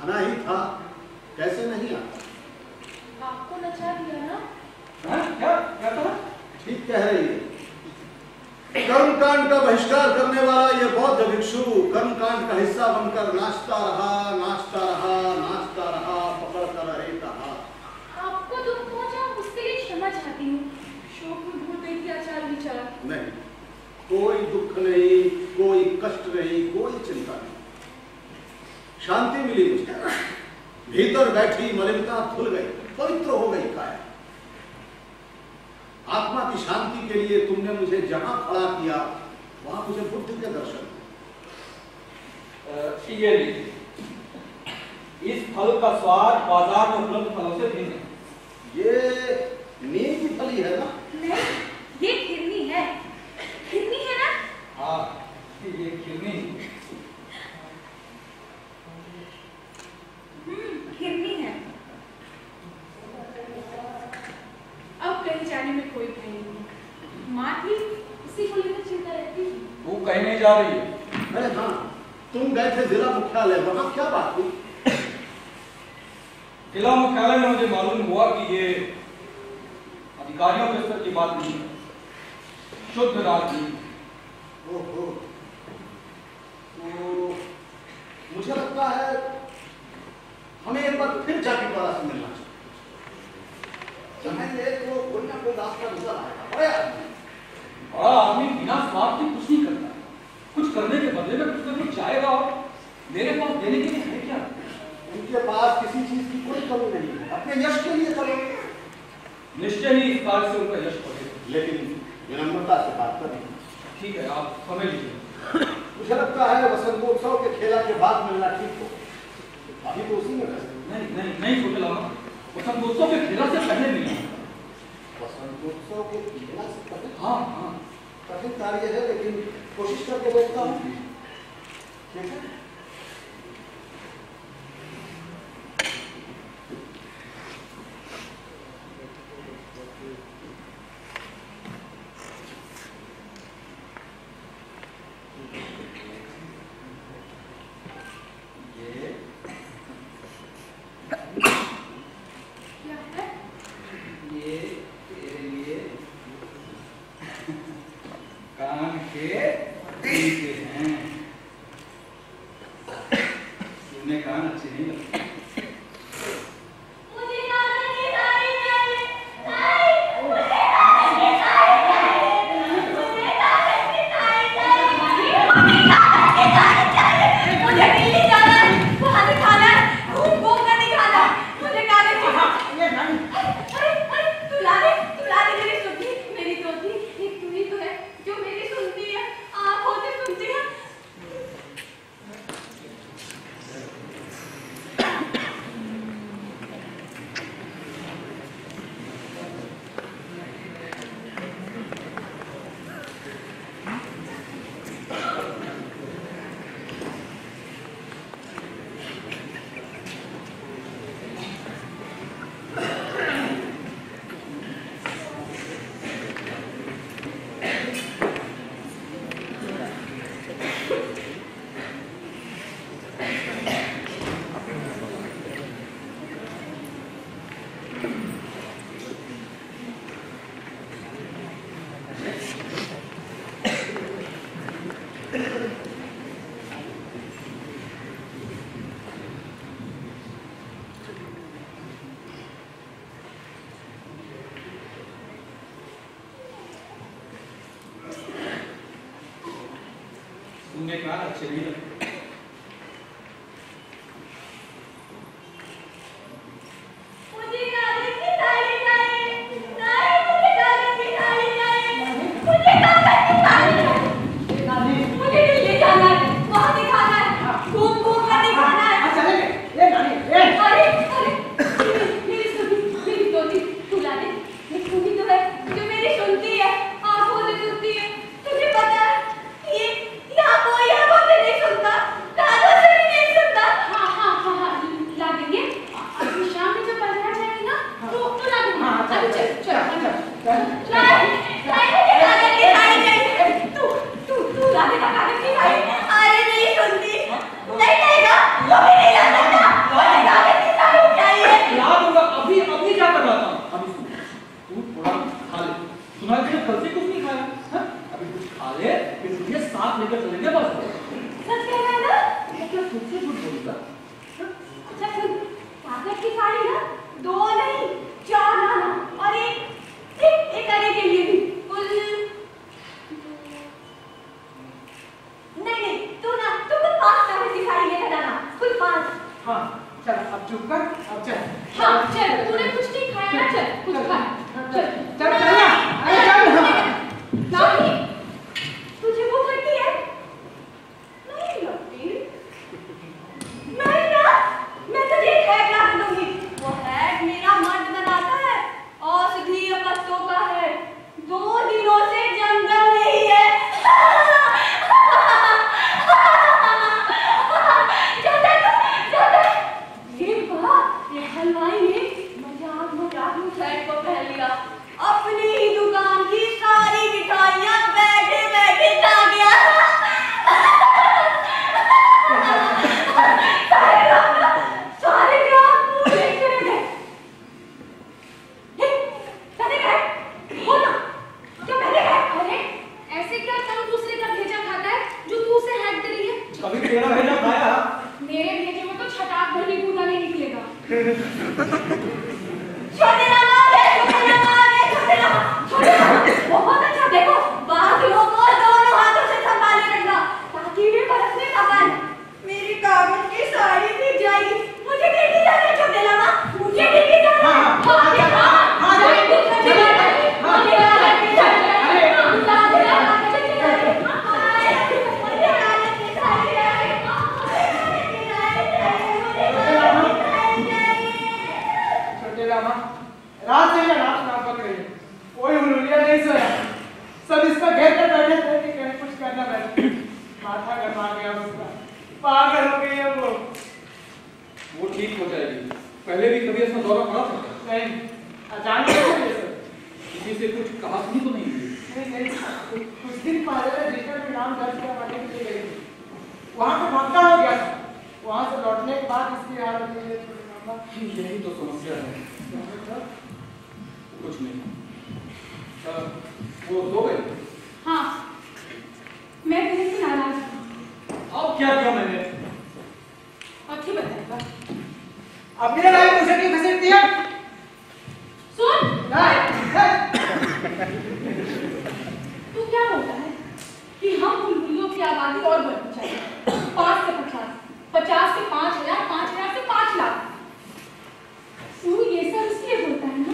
आना ही था, कैसे नहीं आता? आपको नचा दिया ना? क्या क्या कहा? ठीक कह रही है। कर्मकांड का बहिष्कार करने वाला ये बौद्ध भिक्षु कर्मकांड का हिस्सा बनकर नाचता रहा, पकड़ कर रहता हाथ। आपको दुख पहुंचा, उसके लिए क्षमा चाहती हूँ। शोक में भूल गई थी आचार विचार। नहीं, कोई दुख नहीं, कोई कष्ट नहीं, कोई चिंता नहीं। शांति मिली मुझे। भीतर बैठी मलिनता धुल गई, पवित्र हो गई काया। आत्मा की शांति के लिए तुमने मुझे जहां खड़ा किया वहां मुझे बुद्ध के दर्शन। ये लीजिए, इस फल का स्वाद बाजार में उपलब्ध फलों से भिन्न है। ये नीम की फली है ना? नहीं, ये खिरनी है। खिरनी है ना? हाँ, ये खिरनी। खिरनी है। अब कहीं जाने में कोई भय नहीं। माँ थी, उसी को लेकर चिंता रहती थी। वो कहने जा रही है। अरे हाँ, तुम गए थे जिला मुख्यालय, वहां क्या बात हुई? जिला मुख्यालय में मुझे मालूम हुआ कि ये अधिकारियों के स्तर की बात नहीं है, शुद्ध राजनीति। ओहो, तो मुझे लगता है हमें एक बार फिर जाके वाला से मिलना चाहिए। चाहेंगे तो कोई ना कोई रास्ता नजर आएगा। बड़े आदमी, बड़ा आदमी बिना स्वार्थ के कुछ नहीं करता, कुछ करने के बदले में कुछ ना कुछ चाहेगा। और मेरे पास देने के लिए है क्या? उनके पास किसी चीज की कोई कमी नहीं है, अपने यश के लिए करो। निश्चय ही इस कार्य से उनका यश बढ़ेगा, लेकिन विनम्रता से बात करें। ठीक है, आप समझ लीजिए। मुझे लगता है वसंतोत्सव के खेला के बाद मिलना ठीक हो। अभी तो उसी में नहीं छोटे लामा, वसंतोत्सव के खेला से पहले मिला। वसंतोत्सव के खेला से पहले? हाँ, कठिन कार्य है, लेकिन कोशिश करके देखता हूँ। ठीक है? तुमने कहा अच्छे नहीं लगते। कोई है, मुझे नहीं सुनता। हाँ चल अब चुप कर, अब चल। हाँ चल, तूने कुछ नहीं खाया ना, चल कुछ खा। चल चल चल, अरे चल। नहीं, तुझे भूख लगती है? नहीं लगती। नहीं ना, मैं तुझे एक हैक ला दूंगी। वो हैक मेरा मर्द बनाता है, औषधीय पत्तों का है, 2 दिनों से जंगल में ही है। ये हलवाई ने मजाक में शर्ट को पहन लिया, अपनी ही दुकान की सारी मिठाइयाँ बैठे बैठे खा गया। सारे ग्राहक मुझे देखते रह गए। कहते गए हो ना, क्या कहते गए? अरे ऐसे क्या तुम दूसरे का भेजा खाता है जो तू उसे हैक दे रही है? कभी तेरा भेजा खाया? मेरे भेजे में तो छटाक भर भी कूदा नहीं निकलेगा। छोटे लामा आ गए, छोटे लामा आ गए, छोटे लामा। बहुत अच्छा, देखो बाकियों को दोनों हाथों से संभाले रखना ताकि वे बरस में ना पाए। मेरी कागज की साड़ी भीग जाएगी। मुझे देखी जाना है छोटे लामा, मुझे देखी जाना है। रात से ये नाच ना पक रही है, कोई हुलूलिया नहीं सोया, सब इसका घेर कर बैठे थे कि कहीं कुछ करना बैठे। माथा गरमा गया उसका, पागल हो गई है वो ठीक हो जाएगी। पहले भी कभी ऐसा दौरा पड़ा था? नहीं, अचानक हो गया सर। किसी से कुछ कहा सुनी तो नहीं हुई? नहीं, कुछ दिन पहले रजिस्टर में नाम दर्ज करवाने के लिए गई थी, वहाँ पे धक्का हो गया था। वहाँ से लौटने के बाद इसकी हालत ये है। यही तो समस्या है। कुछ नहीं। वो सो गए? हाँ, मैं पहले से नाराज हूँ। अब क्या किया मैंने? अच्छी बताएगा। अपने लायक मुझे क्यों घसीटती है? सुन। तू क्या बोलता है कि हम बुलबुलियों की आबादी और बढ़नी चाहिए? 5 से 50, 50 से 5,000, 5,000 से 5 लाख। तू ये सब इसलिए बोलता है ना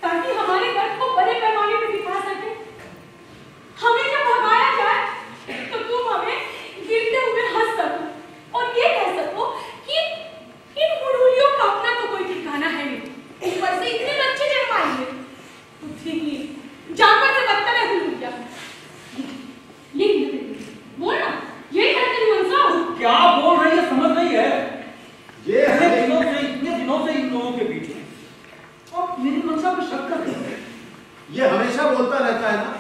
ताकि हमारे गर्व को बड़े पैमाने पर दिखा सके। हमें जब भगाया जाए तो तुम हमें गिरते हुए हंस सको और ये कह सको कि इन बुलबुलियों का अपना तो कोई ठिकाना है नहीं, ऊपर से इतने बच्चे जन्माएंगे। तो ठीक ही जानवर से बदतर है बुलबुलिया। ये बोल ना, यही है तेरी मंशा। क्या बोल रही है, समझ नहीं है? ये इतने दिनों से इन लोगों के बीच में और मेरी मंशा पे शक कर रहे हैं। ये हमेशा बोलता रहता है ना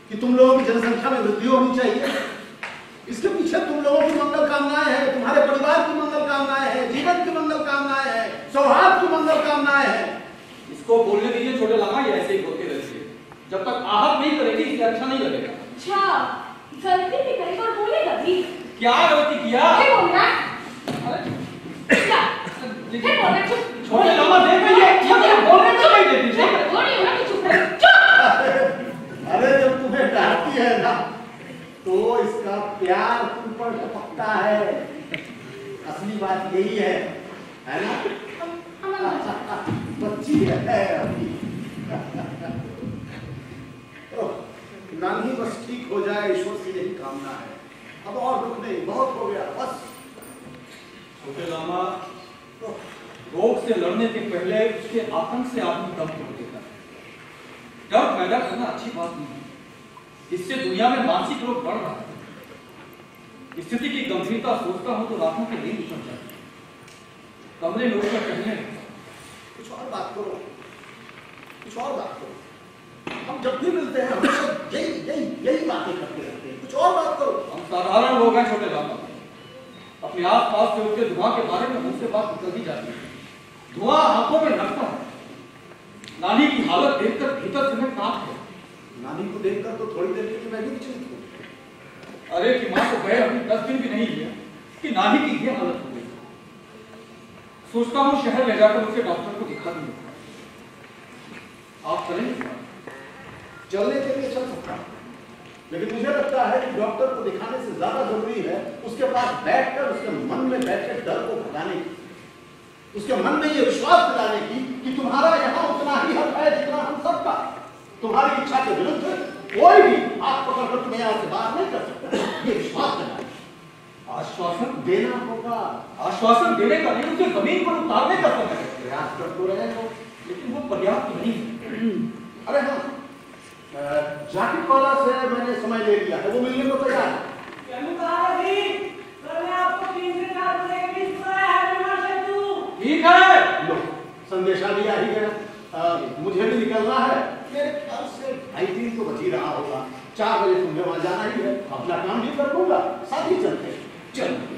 कि तुम लोगों की जनसंख्या में वृद्धि होनी चाहिए। इसके पीछे तुम लोगों की मंगल कामनाएं हैं, तुम्हारे परिवार की मंगल कामनाएं हैं, जीवन की मंगल कामनाएं हैं, सौहार्द की मंगल कामनाएं हैं। इसको बोलने दीजिए छोटे लामा, ये ऐसे ही बोलते रहती है। जब तक आहत नहीं करेगी इससे अच्छा नहीं लगेगा। अच्छा, गलती भी करेगा और बोलेगा भी। क्या गलती किया? क्या बोल रहा है? क्या? छोटे लामा देख रही है, बोलने को नहीं देती। अरे जब तुम्हें डांटती है ना तो इसका प्यार तुम पर टपकता है। असली बात यही है ना? बच्ची है अभी। नानी बस ठीक हो जाए, ईश्वर से यही कामना है। अब और दुख नहीं, बहुत हो गया बस। छोटे लामा, रोग से लड़ने के पहले उसके आतंक से आदमी दम तोड़ देता है। डर पैदा करना अच्छी बात नहीं है। इससे दुनिया में मानसिक रोग बढ़ रहा है। स्थिति की गंभीरता सोचता हूं तो रातों की नींद उतर जाती है। कमरे में उठकर कहने कुछ और बात करो, कुछ और बात करो। हम जब भी मिलते हैं हमेशा यही बातें करते रहते हैं। कुछ और बात करो। हम साधारण लोग हैं छोटे लामा, अपने आस पास से उठते धुआं के बारे में मुझसे बात निकलती जाती है। धुआं आंखों में लगता है। नानी की हालत देखकर भीतर से मैं कांप गया। नानी को देखकर तो थोड़ी देर के लिए मैं भी विचलित हूँ। अरे कि माँ को गए अभी 10 दिन भी नहीं लिया कि नानी की ये हालत हो गई। सोचता हूँ शहर ले जाकर उसे डॉक्टर को दिखा दूंगा। आप चलेंगे? चलने के लिए चल सकता हूँ, लेकिन मुझे लगता है कि डॉक्टर को दिखाने से ज्यादा जरूरी है उसके पास बैठकर उसके मन में बैठकर डर को भगाने की, उसके मन में ये विश्वास दिलाने की कि तुम्हारा यहाँ उतना ही हक है जितना हम सबका। तुम्हारी इच्छा के विरुद्ध कोई भी हाथ पकड़कर तुम्हें यहाँ से बाहर नहीं कर सकता। ये विश्वास दिलाना, आश्वासन देना होगा। आश्वासन देने का नहीं, उसे जमीन पर उतारने का समय है। प्रयास कर तो रहे हो, लेकिन वो पर्याप्त नहीं है। अरे हाँ, जाकिर वाला से मैंने समय ले लिया है, वो मिलने को तैयार है। ठीक है, लो संदेशा भी आ ही गया। मुझे भी निकलना है। मेरे ख्याल से 2:30 तो बज ही रहा होगा। 4 बजे तुम्हें वहां जाना ही है। अपना काम भी कर लूंगा, साथ ही चलते हैं। चलो।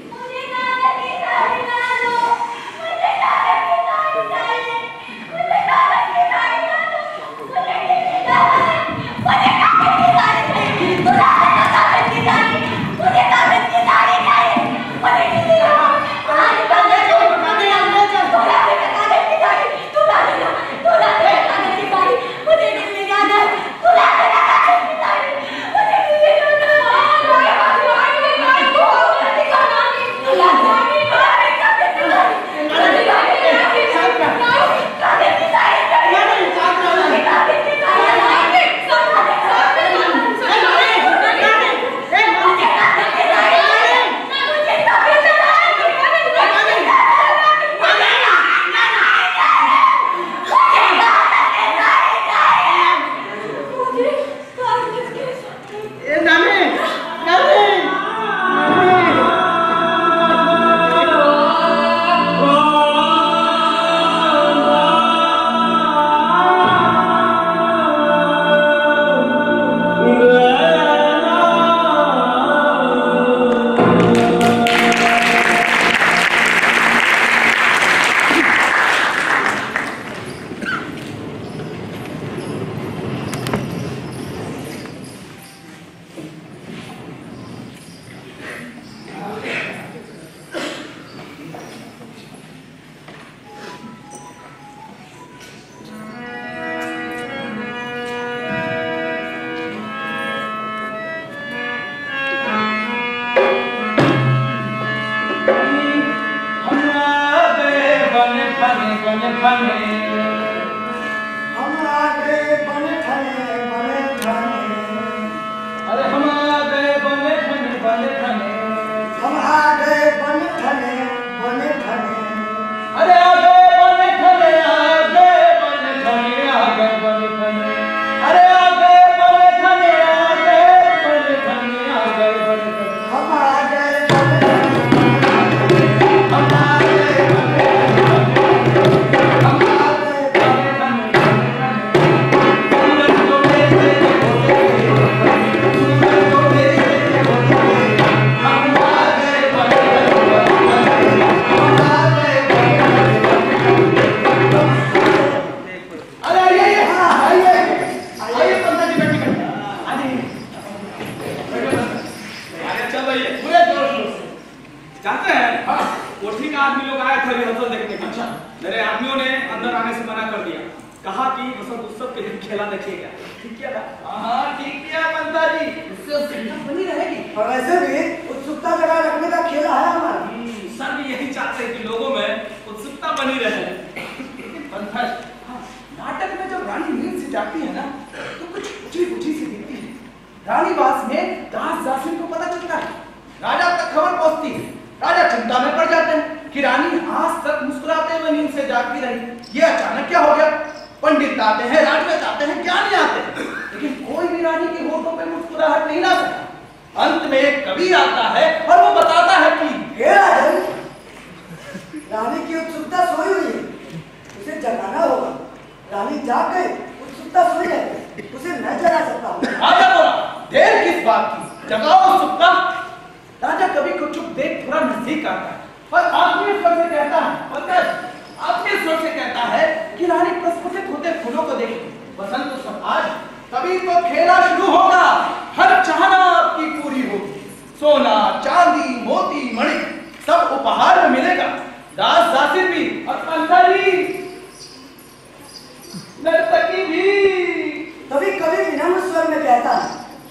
कभी कभी विनम्र स्वर में कहता है,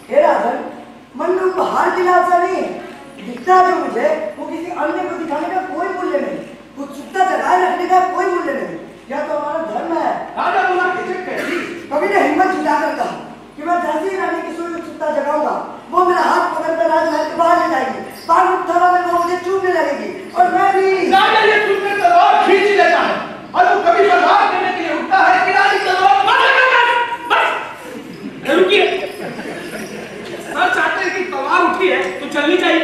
हे राजन, मन में उपहार की लालसा नहीं है। दिखता है जो मुझे वो किसी अन्य को दिखाने का कोई मूल्य नहीं, उत्सुकता जगाए रखने का कोई मूल्य नहीं। यह तो हमारा धर्म है। राजा बोला खिचक कैसी? कभी ने हिम्मत जुटा कर कहा कि मैं जैसी रानी की सुई उत्सुकता जगाऊंगा वो मेरा हाथ पकड़ कर राजमहल के बाहर ले जाएगी, पान उत्थावा में वो मुझे चूमने लगेगी और मैं भी। राजा ये चूमने तलवार खींच लेता है और वो कभी बर्बाद करने के लिए उठता है कि रानी तलवार बस रुकिए। सर चाहते हैं कि तलवार उठी है तो चलनी चाहिए।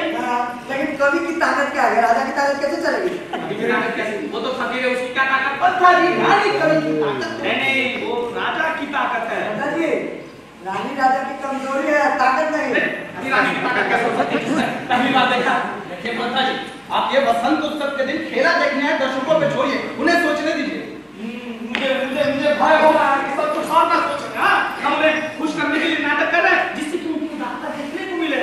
लेकिन कवि की ताकत क्या है? राजा की ताकत कैसे चलेगी? कवि की ताकत कैसे? वो तो फकीर है, उसकी क्या ताकत? पत्थर जी, रानी कवि की ताकत नहीं, वो राजा की ताकत है। दादाजी, रानी राजा की कमजोरी है, ताकत नहीं। रानी की ताकत कैसे हो सकती है? पहली बार देखा। देखिए पंथा जी, आप ये बसंत उत्सव के दिन खेला देखने आए दर्शकों पे छोड़िए, उन्हें सोचने दीजिए। मुझे भय हो रहा है कि सब कुछ और ना सोचें। हाँ, हम उन्हें खुश करने के लिए नाटक कर रहे हैं जिससे कि उनकी उदारता देखने को मिले।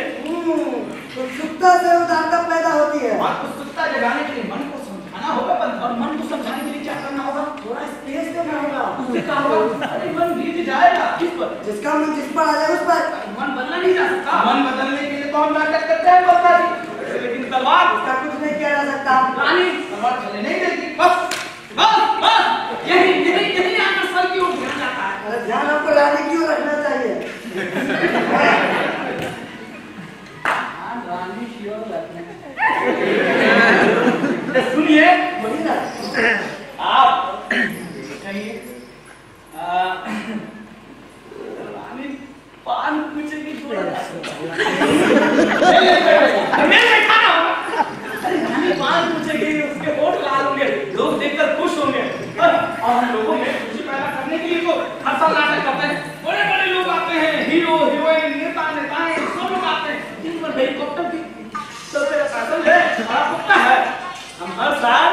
उत्सुकता से उदारता पैदा होती है। और उत्सुकता जगाने के लिए मन को समझाना होगा पंथा, और मन को समझाने के लिए क्या करना होगा? थोड़ा स्पेस देना होगा। उससे क्या होगा? अरे मन भीग जाएगा। किस पर? जिसका मन जिस पर आ जाए उस पर। मन बदला नहीं जा सकता। मन बदलने के लिए तो हम नाटक करते हैं पंथा जी, लेकिन तलवार उसका कुछ नहीं किया जा सकता। रानी तलवार चलने नहीं देगी। बस बस बस यही आकर सर की ओर ध्यान जाता है। अरे ध्यान आपको रानी की ओर रखना चाहिए। रानी की ओर रखना। सुनिए, वही ना। आप कहिए रानी पान पूछेगी थोड़ा मैं बैठा ना होगा। अरे रानी पान पूछेगी, उसके होठ लाल होंगे, लोग देखकर खुश होंगे और हम लोगों में खुशी पैदा करने के लिए तो हर साल नाटक करते हैं। बड़े बड़े लोग आते हैं, हीरो हीरोइन नेता नेताएं सब लोग आते हैं। दिन भर हेलीकॉप्टर की चलते पैदल है, हेलीकॉप्टर है। हम हर साल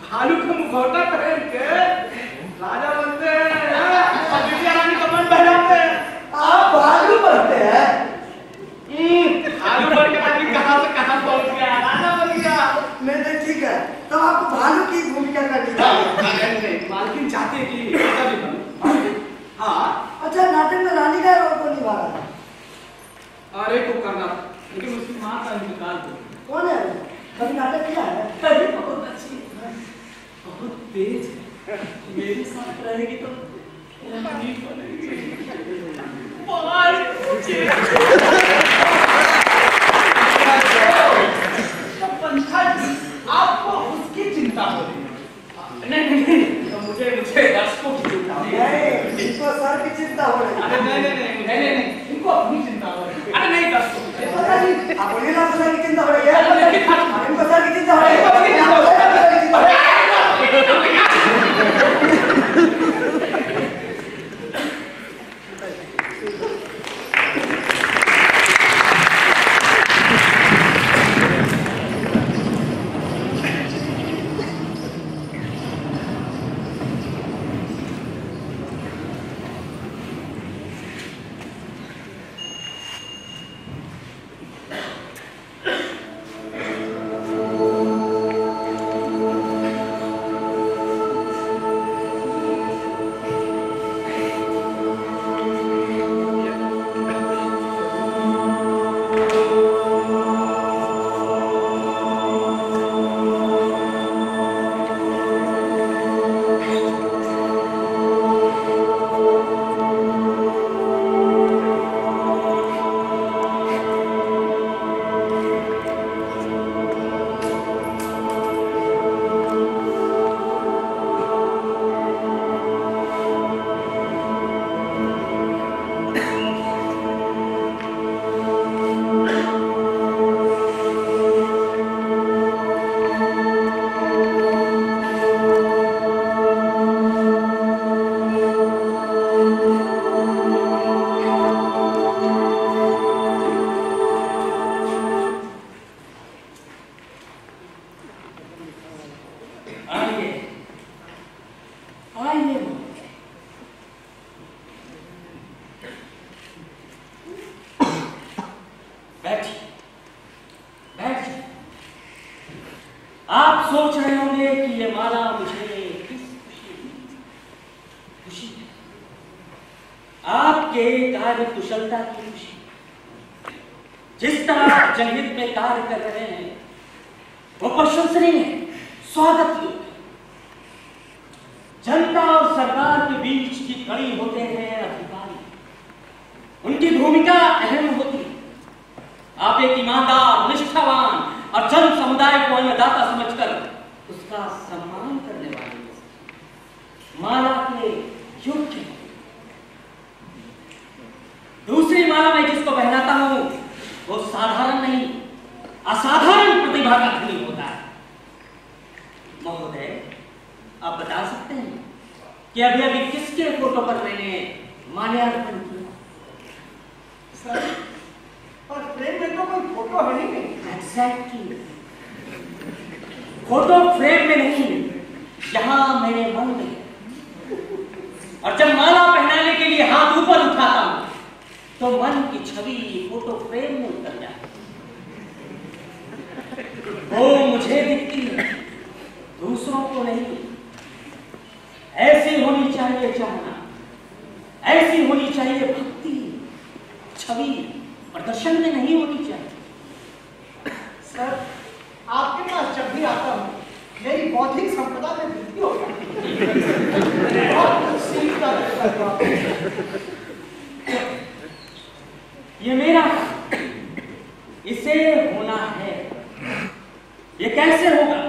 भालू का मुखौटा पहन के राजा बनते हैं और विजया रानी का मन बहलाते हैं। आप भालू बनते हैं? भालू बन के आदमी कहाँ से कहाँ पहुँच गया, राजा बन गया। नहीं नहीं ठीक है, तो आपको भालू की भूमिका करनी चाहिए। मालकिन चाहते हैं कि राजा भी बने। हाँ। अच्छा, नाटक में रानी का रोल को निभा रहा है। अरे को करना था, लेकिन उसकी माँ का इंतकाल हो गया। कौन है? कभी नाटक किया है? अरे बहुत अच्छी है, बहुत तेज है। मेरे साथ रहेगी तो रानी बनेगी। बाल पूछे। पंथा जी, आपको उसकी चिंता हो रही है? नहीं, तो मुझे दर्शकों की चिंता हो रही है। इनको सर की चिंता हो रही है। अरे नहीं, इनको अपनी चिंता हो रही है। अरे नहीं दर्शकों की चिंता। पता नहीं, आप बोलिए ना सर की चिंता हो रही है। इनको सर की चिंता हो रही आप सोच रहे होंगे कि ये माला मुझे किस खुशी है, आपके कार्य कुशलता की खुशी। जिस तरह जनहित में कार्य कर रहे हैं वो प्रशंसनीय है, स्वागत योग्य। जनता और सरकार के बीच की कड़ी होते हैं अधिकारी, उनकी भूमिका अहम होती है। आप एक ईमानदार, निष्ठावान और जन समुदाय को अन्नदाता समझकर उसका सम्मान करने वाले माला के योग्य हैं। दूसरी माला में जिसको पहनाता हूं वो साधारण नहीं, असाधारण प्रतिभा का धनी होता है। महोदय, आप बता सकते हैं कि अभी अभी किसके फोटो पर मैंने माल्यार्पण किया? सर, और फ्रेम में तो कोई फोटो है नहीं। एग्जैक्टली, फोटो फ्रेम में नहीं, जहां मेरे मन में। और जब माला पहनाने के लिए हाथ ऊपर उठाता हूं तो मन की छवि फोटो फ्रेम में उतर जाती है। वो मुझे दिखती है, दूसरों को नहीं। ऐसी होनी चाहिए चाहना, ऐसी होनी चाहिए भक्ति, छवि प्रदर्शन में नहीं होनी चाहिए। सर, आपके पास जब भी आता हूँ मेरी बौद्धिक संपदा में वृद्धि हो जाती है। बहुत कुछ सीखता रहता हूं। ये मेरा है, इसे होना है। ये कैसे होगा?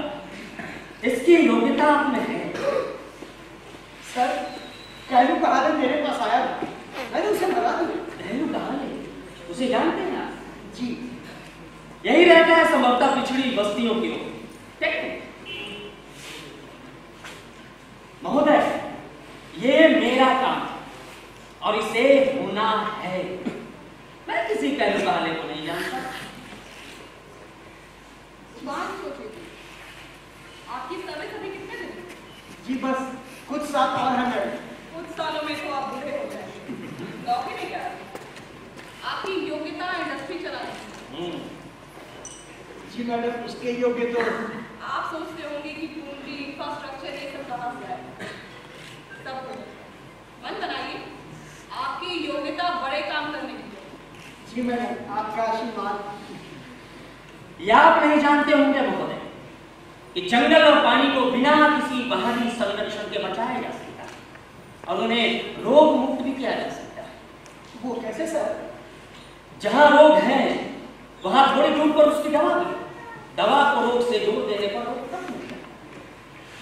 इसकी योग्यता आप में है। सर, कहलू कहा मेरे पास आया, मैंने उसे बता दिया। कहलू कहा उसे जानते हैं आप? जी। यही रहता है संभवतः पिछड़ी बस्तियों की ओर। महोदय, ये मेरा काम और इसे होना है। मैं किसी कहलू कहाले को नहीं जानता। आपकी सर्विस अभी कितने दिन? जी बस कुछ साल और है मैडम। कुछ सालों में तो आप बूढ़े हो जाएंगे। नौकरी में क्या? आपकी योग्यता इंडस्ट्री चलाने। जी मैडम, उसके योग्य तो आप सोचते होंगे कि पूंजी, इंफ्रास्ट्रक्चर ये सब कहाँ से आए? सब हो जाए। मन बनाइए, आपकी योग्यता बड़े काम करने की है। जी मैडम, आपका आशीर्वाद। या आप नहीं जानते होंगे महोदय कि जंगल और पानी को बिना किसी बाहरी संरक्षण के बचाया जा सकता और उन्हें रोग मुक्त भी किया जा सकता है। वो कैसे सर? जहां रोग है वहां थोड़ी दूर पर उसकी दवा भी। दवा को रोग से दूर देने पर रोग खत्म हो जाता है।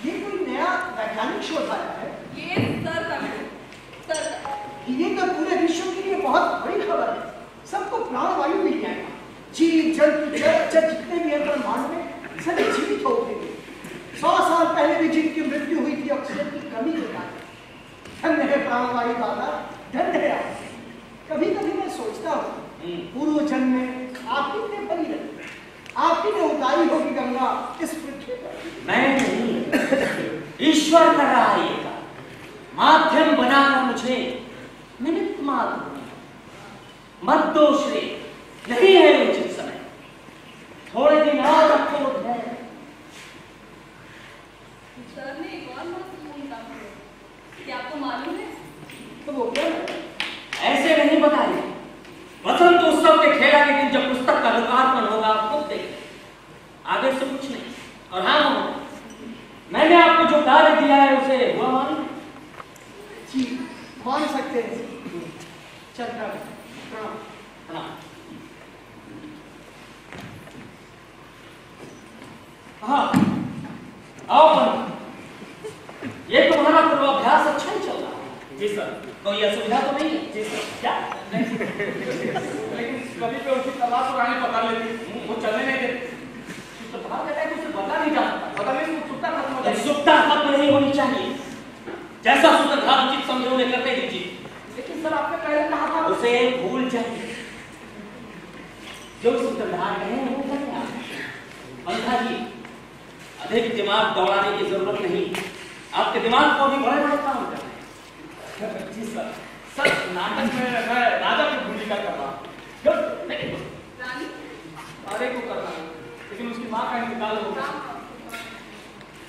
ये कोई नया वैज्ञानिक शोध आया है? ये सर का सर का। ये तो पूरे विश्व के लिए बहुत बड़ी खबर है। सबको प्राणवायु मिल जाएगा। जीव जंतु जड़ जितने भी हैं ब्रह्मांड में सभी जीवित हो उठेंगे। 100 साल पहले भी जिनकी मृत्यु हुई थी ऑक्सीजन की कमी के कारण। धन्य है प्राणवायु दाता, धन्य है आप। कभी कभी मैं सोचता हूँ पूर्व जन्म में आप ही ने बनी रही, आप ही ने उतारी होगी गंगा इस पृथ्वी पर। मैं नहीं, ईश्वर कर रहा है ये काम। माध्यम बनाना मुझे निमित्त मात्र। मत दोष रे, नहीं है उचित समय। थोड़े दिन और रखो है। सर ने एक और महत्वपूर्ण काम किया। क्या आपको मालूम है? तो वो क्या है? ऐसे नहीं बताइए। वसंत उत्सव के खेला के दिन जब पुस्तक का लोकार्पण होगा आप खुद देखें। आगे से कुछ नहीं। और हाँ, मैंने आपको जो कार्य दिया है उसे हुआ मालूम? जी मान सकते हैं। चलता है। हाँ, आओ बंधु। ये तुम्हारा पूर्वाभ्यास अच्छा ही चल रहा है। जी सर। कोई असुविधा तो नहीं है? जी सर। क्या? लेकिन कभी पे उसकी तलाश और रानी पकड़ लेती, वो चलने नहीं देती। तो कहा कहता है कि उसे बता नहीं जा सकता। पता नहीं उत्सुकता खत्म हो जाएगी। उत्सुकता खत्म नहीं होनी चाहिए। जैसा सूत्रधार उचित समझो उन्हें करने दीजिए। लेकिन सर आपने पहले कहा था उसे भूल जाइए। जो सूत्रधार है वो बने आप। पंखा जी, अधिक दिमाग दौड़ाने की जरूरत नहीं। आपके दिमाग को भी बड़े बड़े काम करना है। जी सर। सर नाटक में मैं राजा की भूमिका कर रहा हूँ। रानी? अरे को करना है, लेकिन उसकी माँ का इंतकाल हो गया।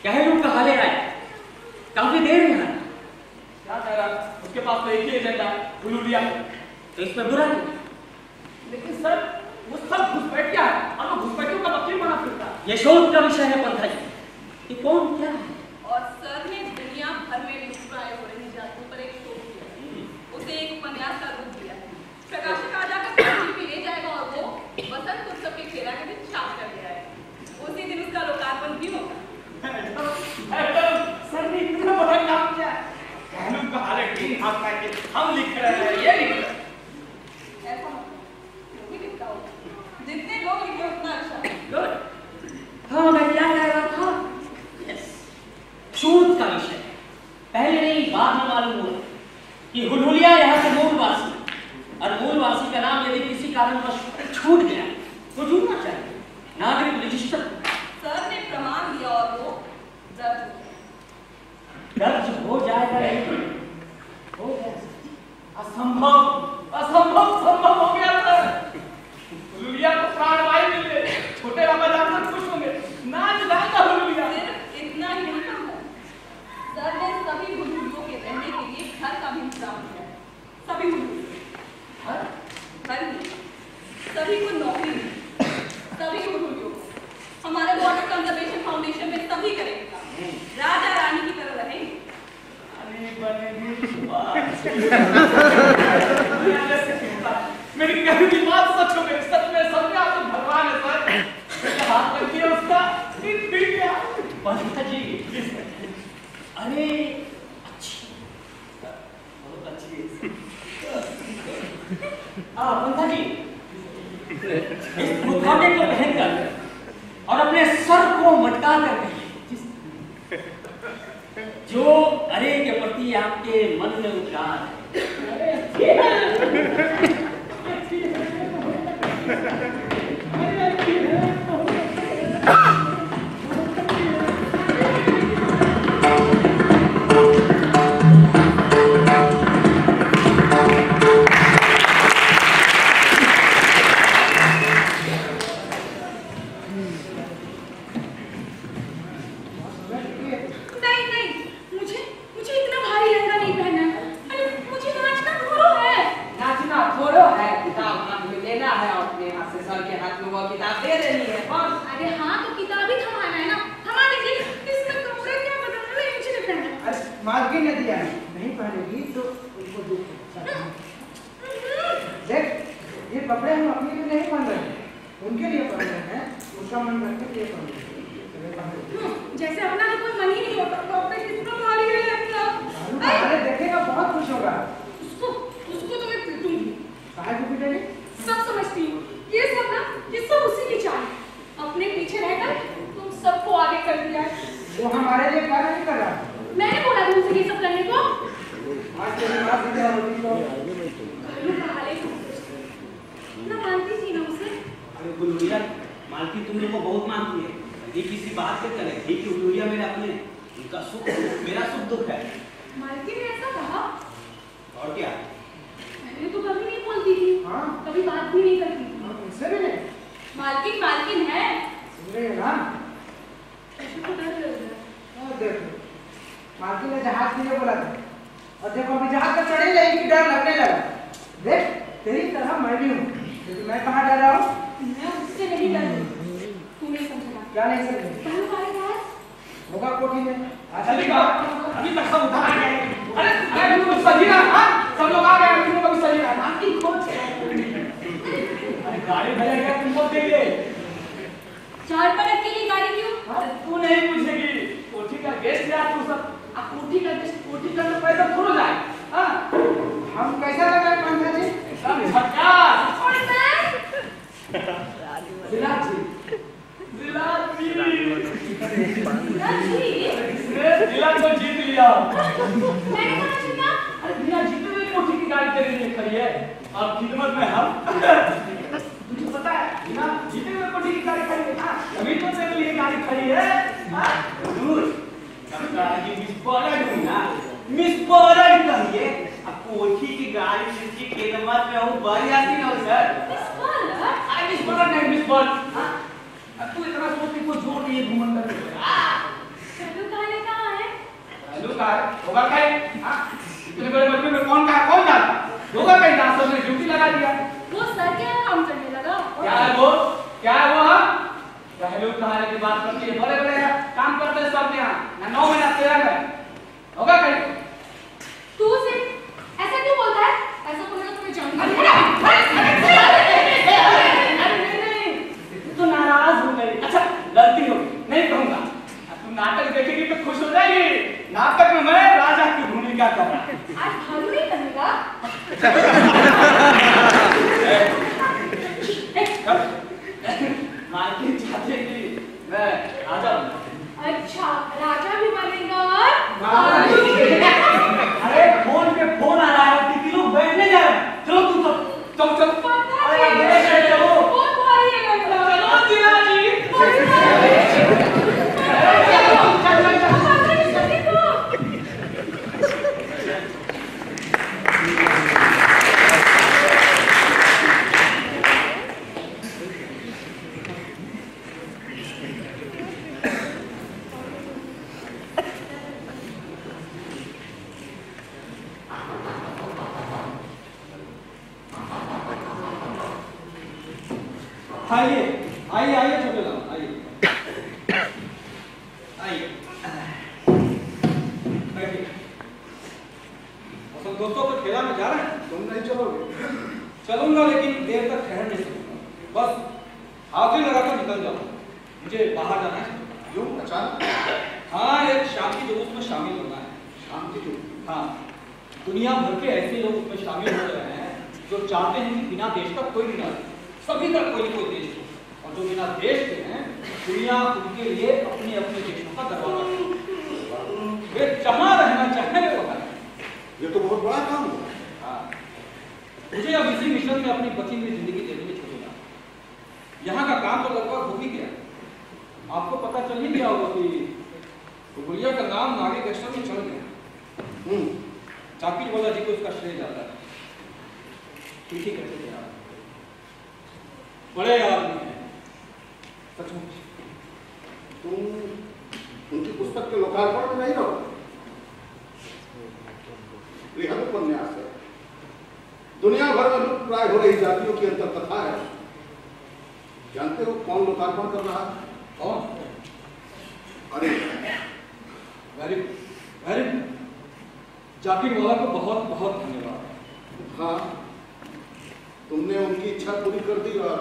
कहलू कहा ले आए, काफी देर में आया। क्या कह रहा? उसके पास तो एक ही एजेंडा है, उलूलिया। तो इसमें बुरा नहीं। लेकिन सर वो सब घुसपैठिया है और वो घुसपैठियों का वकील बना फिरता है। ये शोध का विषय है पंथा जी कि कौन क्या है। और सर ने दुनिया भर में लुप्तप्राय हो रही जातियों पर एक शोध किया है, उसे एक उपन्यास का रूप दिया है। प्रकाशक आ जाकर पृथ्वी पे ले जाएगा और वो वसंत उत्सव के खेरा के दिन छाप कर ले आएगा। उसी दिन उसका लोकार्पण भी होगा। सर ने इतना बड़ा काम किया है। कहलूं का हाल ग्रीन हाउस का कि हम लिख रहे हैं ये लिख रहे हैं। ऐसा नहीं लिखता होगा, जितने लोग लिखे उतना अच्छा। गुड। हाँ मैं क्या कह रहा था। यस, शोध का विषय पहले नहीं बाद में मालूम हुआ कि हुलहुलिया यहाँ के मूलवासी और मूलवासी का नाम यदि किसी कारणवश छूट गया तो जुड़ना चाहिए नागरिक रजिस्टर। सर ने प्रमाण दिया और वो दर्ज हो जाएगा नहीं हो गया। असंभव असंभव संभव हो गया सर। हुलहुलिया को प्राणवायु मिल गई। छोटे बाबा जानकर खुश होंगे। नाच गाएगा हुलहुलिया। सिर्फ इतना ही नहीं है। सर ने सभी हुलहुलियों के रहने के लिए घर का भी इंतजाम किया है। सभी हुलहुलियों घर नहीं, सभी को नौकरी दी, सभी हुलहुलियों को। हमारे वाटर कंजर्वेशन फाउंडेशन में सभी करेंगे काम। राजा रानी की तरह रहेंगे। मेरी कहने की बात सच हो गई। सच में सब में आप तो भगवान है सर। मेरे हाथ लग गया उसका फिर क्या पंथा जी अरे अच्छी बहुत अच्छी पंथा जी इस मुखौटे को पहनकर और अपने सर को मटका कर जो अरे के प्रति आपके मन में उद्गार मालकिन ने दिया है, नहीं पहनेगी तो उनको दुख होगा। देख ये कपड़े हम अपने लिए नहीं पहन रहे हैं, उनके लिए पहन रहे हैं, उसका मन रखने के लिए पहन रहे हैं। जैसे अपना तो कोई मन ही नहीं होता तो अपने कितना भारी है अपना। अरे देखेगा बहुत खुश होगा। उसको उसको तो मैं पीटूंगी। काहे को पीटेगी? सब समझती हूँ ये सब ना ये सब उसी की चाल है। अपने पीछे रहकर तुम सबको आगे कर दिया है। वो हमारे लिए क्या नहीं कर रहा। मैंने बोला तुमसे ये सब करने को। आज तेरी माँ सीधा होती तो ना मानती थी ना उसे। अरे हुलहुलिया मालकी तुम लोग को बहुत मानती है। ये किसी बात से करे ठीक है हुलहुलिया मेरे अपने उनका सुख मेरा सुख दुख है। मालकी ने ऐसा कहा और क्या मैंने तो कभी नहीं बोलती थी। हाँ कभी बात भी नहीं करती थी। उनसे भी नहीं मालकिन मालकिन है। सुन रहे हो ना? ऐसे तो डर लग रहा है। देखो मालकिन ने जहाज के लिए बोला था और देखो अभी जहाज पर चढ़े नहीं कि डर लगने लगा। देख तेरी तरह मैं भी हूँ, लेकिन मैं कहाँ डर रहा हूँ? मैं उससे नहीं डर रही। तू नहीं समझा। क्या नहीं समझे? कल हमारे पास होगा कोठी में। अभी तक सब उठा आ गए। अरे तुम सजीना हाँ सब लोग आ गए। तुम लोग सजीना नाम की खोज। अरे गाड़ी भेजा गया तुमको दे दे। 4 मिनट के लिए गाड़ी क्यों? तू नहीं पूछेगी। कोठी का गेस्ट है तू सब। अब कोठी का गेस्ट कोठी का तो पैसा थोड़ा जाए। हाँ हम कैसा लगा पंथा जी? सब झकास। और मैं जिला जी जिला जी जिला को जीत लिया। मैंने कहा जीता। अरे बिना जीते हुए कोठी की गाड़ी तेरे लिए खड़ी है। अब खिदमत में हम तुझे पता है बिना जीते हुए कोठी की गाड़ी खड़ी है। अभी तो तेरे लिए गाड़ी खड़ी है। मिस बॉर्डर कहिए अब कोठी की गाड़ी जिसकी खिदमत में हूँ बड़ी आती ना सर। अरे मिस बॉर्डर नहीं मिस बॉल। अब तू इतना सोचती को जोड़ नहीं घुमंडर। चलो खाने कहाँ है? हेलो कार होगा कहीं? हाँ इतने बड़े बच्चे में कौन जानता? होगा कहीं दासों ने ड्यूटी लगा दिया। वो सर के यहाँ काम करने लगा। और क्या है वो? क्या है वो? पहलू कहानी की बात करती है, बड़े बड़े काम करते हैं सब यहाँ, ना 9 में ना 13 में, होगा कहीं? तू सिर्फ ऐसा क्यों बोलता है? ऐसा बोलना तो मैं जानती नहीं, तो नाराज हो गई। अच्छा, गलती हो गई, नहीं कहूँगा। तुम नाटक देखेगी तो खुश हो जाएगी। नाटक में मैं राजा की भूमिका कर रहा हूँ। आज भालू नहीं बनेगा? मालकिन चाहते कि मैं राजा बनूं। अच्छा, राजा भी बनेगा और अरे फोन पे फोन आ रहा है, कितने लोग बैठने जा रहे हैं। चलो तुम सब चलो चलो। पता अरे है चलो बहुत भारी है गंगा। चलो जिया जी। आइए आइए आइए छोटे लाल आइए आइए बैठिए। सब दोस्तों को खेला में जा रहे हैं। तुम नहीं चलोगे? चलूंगा लेकिन देर तक ठहर नहीं सकूंगा। बस हाजिर लगाकर निकल जाऊंगा, मुझे बाहर जाना है। क्यों अचानक? हाँ, एक शांति जुलूस में शामिल होना है। शांति जुलूस? हाँ, दुनिया भर के ऐसे लोग उसमें शामिल हो रहे हैं जो चाहते हैं कि बिना देश का कोई भी ना रहे, सभी का कोई न कोई देश हो। और जो बिना देश के हैं, दुनिया उनके लिए अपने अपने देशों का दरवाजा है। वे जहाँ रहना चाहेंगे वहाँ रहें। ये तो बहुत बड़ा काम हुआ। हाँ, मुझे अब इसी मिशन में अपनी बची हुई जिंदगी देने में छूटेगा। यहाँ का काम तो लगभग हो ही गया। आपको पता चल ही गया होगा कि गुड़िया का नाम नागरिक रजिस्टर में चढ़ गया। जाकिर वाला जी को उसका श्रेय जाता है। ठीक ही कहते थे आप, बड़े आदमी हैं सचमुच। तुम उनकी पुस्तक के लोकार्पण में नहीं रहो। बृहद उपन्यास है, दुनिया भर में लुप्त प्राय हो रही जातियों की अंतर कथा है। जानते हो कौन लोकार्पण कर रहा है? कौन? अरे वेरी वेरी जाकिर वाला को बहुत बहुत धन्यवाद। हाँ, तुमने उनकी इच्छा पूरी कर दी और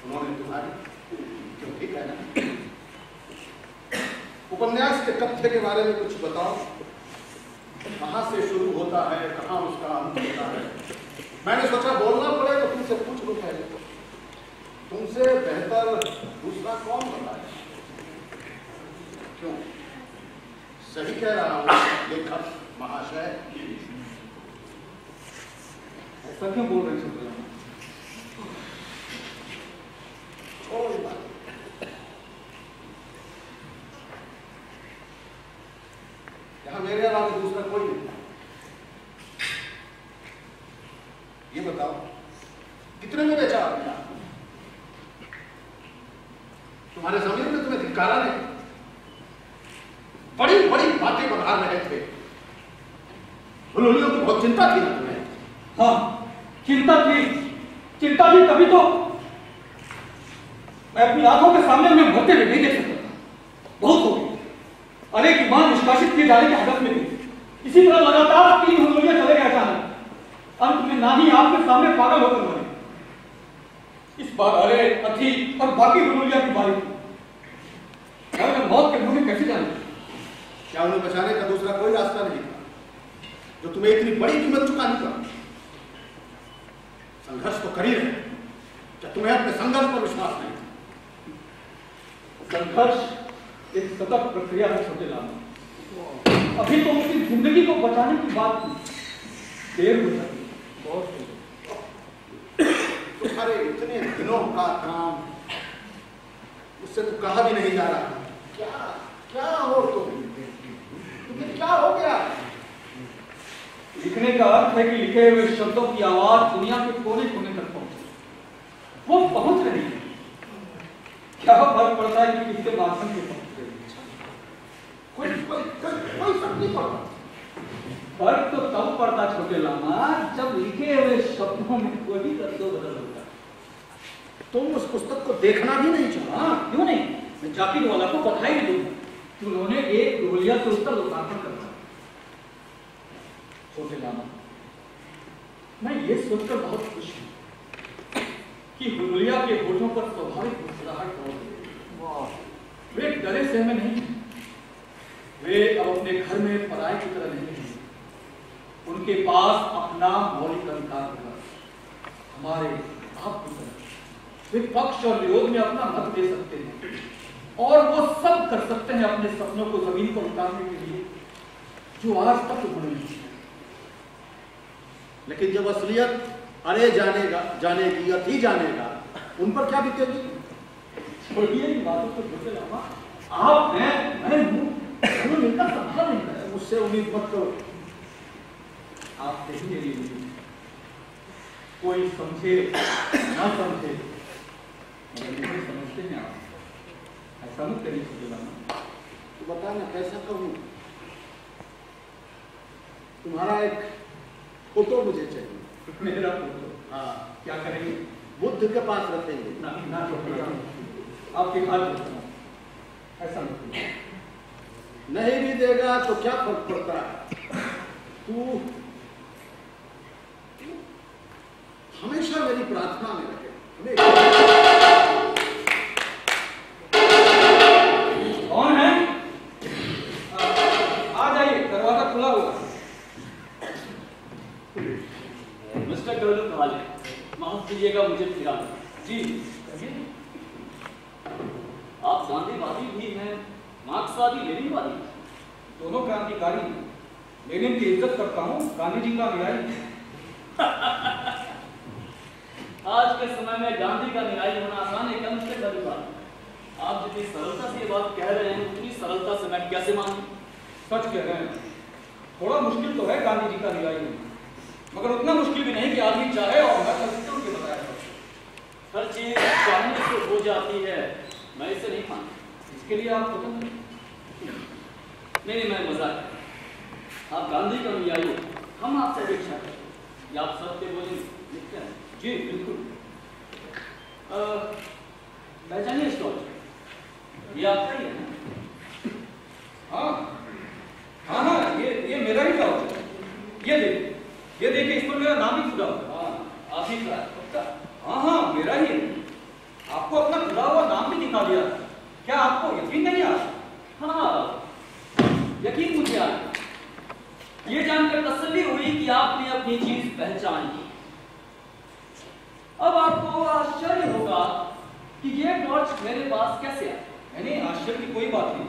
उन्होंने तुम्हारी। क्यों, ठीक है ना? उपन्यास के कथ्य के बारे में कुछ बताओ। कहाँ से शुरू होता है, कहाँ उसका अंत होता है? मैंने सोचा बोलना पड़े तो तुमसे पूछ लूं पहले। तुमसे बेहतर दूसरा कौन बताए? क्यों, सही कह रहा हूँ लेखक महाशय? ऐसा क्यों बोल रहे हैं? कोई बात। यहाँ मेरे अलावा दूसरा कोई नहीं। ये बताओ कितने में बेचा आपने? तुम्हारे जमीन में तुम्हें धिक्कारा नहीं? बड़ी बड़ी बातें बना रहे थे। हुलूलियों की बहुत चिंता थी ना तुम्हें? हाँ, चिंता थी तभी तो मैं अपनी आंखों के सामने उन्हें मरते हुए नहीं देख सकता था। बहुत हो गई। अरे की मां निष्कासित किए जाने की हालत में थी। इसी तरह लगातार 3 हुलूलियां चले गए अचानक। अंत में ना ही आपके सामने पागल होकर मरे। इस बार अरे अथी और बाकी हुलूलियां की बारी थी। मैं मौत के मुंह में कैसे जाने? क्या उन्हें बचाने का दूसरा कोई रास्ता नहीं था जो तुम्हें इतनी बड़ी कीमत चुकानी पड़ी? संघर्ष तो कर ही रहे। क्या तुम्हें अपने संघर्ष पर विश्वास नहीं? संघर्ष एक सतत प्रक्रिया है छोटे लाल। अभी तो उसकी जिंदगी को बचाने की बात थी, देर हो जाती, बहुत तुम्हारे इतने दिनों का काम उससे तो कहा भी नहीं जा रहा। क्या क्या हो तुम्हें क्या हो गया? लिखने का अर्थ है कि लिखे हुए शब्दों की आवाज दुनिया के कोने कोने तक पहुंचे। वो पहुंच रही है। क्या फर्क पड़ता है कि किसके माध्यम से पहुंच रही है? कोई फर्क नहीं पड़ता। फर्क तो तब पड़ता छोटे लामा जब लिखे हुए शब्दों में कोई रद्दो बदल होता है। तुम उस पुस्तक को देखना भी नहीं चाहा? हाँ, क्यों नहीं? मैं जाकिर वाला को बधाई दूंगा कि उन्होंने एक रोलिया से उसका लोकार्पण करवाया। छोटे लामा, मैं ये सोचकर बहुत खुश हूं कि हुलिया के होठों पर स्वाभाविक मुस्कुराहट दौड़ गई। वे डरे सहमे नहीं हैं। वे अब अपने घर में पराये की तरह नहीं हैं। उनके पास अपना मौलिक अधिकार होगा, हमारे आप की तरह। वे पक्ष और विरोध में अपना मत दे सकते हैं और वो सब कर सकते हैं अपने सपनों को जमीन पर उतारने के लिए जो आज तक उन्होंने नहीं किया। लेकिन जब असलियत अरे जानेगी अति जानेगा, उन पर क्या बीतेगी? छोड़िए इन बातों को छोटे लामा। आप मैं हूं, दोनों मिलकर संभाल नहीं कर। मुझसे उम्मीद मत करो। आप कहीं मेरी उम्मीद, कोई समझे ना समझे, मगर मुझे समझते हैं आप। ऐसा मत करिए छोटे लामा। तो बता ना कैसा कहूं? तुम्हारा एक फोटो मुझे चाहिए। मेरा फोटो? हाँ। क्या करेंगे? बुद्ध के पास रखेंगे। ना छोटे लामा, आपके हाथ जोड़ता हूं, ऐसा मत करिए। नहीं भी देगा तो क्या फर्क पड़ता है? तू हमेशा मेरी प्रार्थना में रहे। कौन है? आ जाइए, दरवाजा खुला हुआ। मिस्टर गर्ल कहा है, माफ कीजिएगा मुझे फिरा। जी, आप गांधीवादी भी हैं, मार्क्सवादी लेनिनवादी? दोनों क्रांतिकारी हैं। लेनिन की इज्जत करता हूँ, गांधी जी का अनुयायी। आज के समय में गांधी का अनुयायी होना आसान है क्या मिस्टर गर्ल? आप जितनी सरलता से ये बात कह रहे हैं उतनी सरलता से मैं कैसे मानूं? सच कह रहे हैं। थोड़ा मुश्किल तो है गांधी जी का अनुयायी होना, मगर उतना मुश्किल भी नहीं कि आदमी चाहे और मैं सत्यों के बताया। हर चीज चाहने से हो जाती है, मैं इसे नहीं मानता। इसके लिए आप खुद नहीं, मैं मजाक। आप गांधी का अनुयायी हो, हम आपसे अपेक्षा करते हैं आप सत्य बोलेंगे। क्या है? जी बिल्कुल। पहचानिए स्टॉल, ये आपका ही है ना? हाँ हाँ हाँ, ये मेरा ही टॉर्च है। ये देखिए, इस पर मेरा नाम ही खुदा हुआ। हाँ, आप ही का पक्का? हाँ हाँ, मेरा ही है। आपको अपना खुदा हुआ नाम भी दिखा दिया। क्या आपको यकीन नहीं आता? हाँ, यकीन मुझे आ गया। ये जानकर तसल्ली हुई कि आपने अपनी चीज पहचान ली। अब आपको आश्चर्य होगा कि ये टॉर्च मेरे पास कैसे आया। नहीं, आश्चर्य की कोई बात नहीं।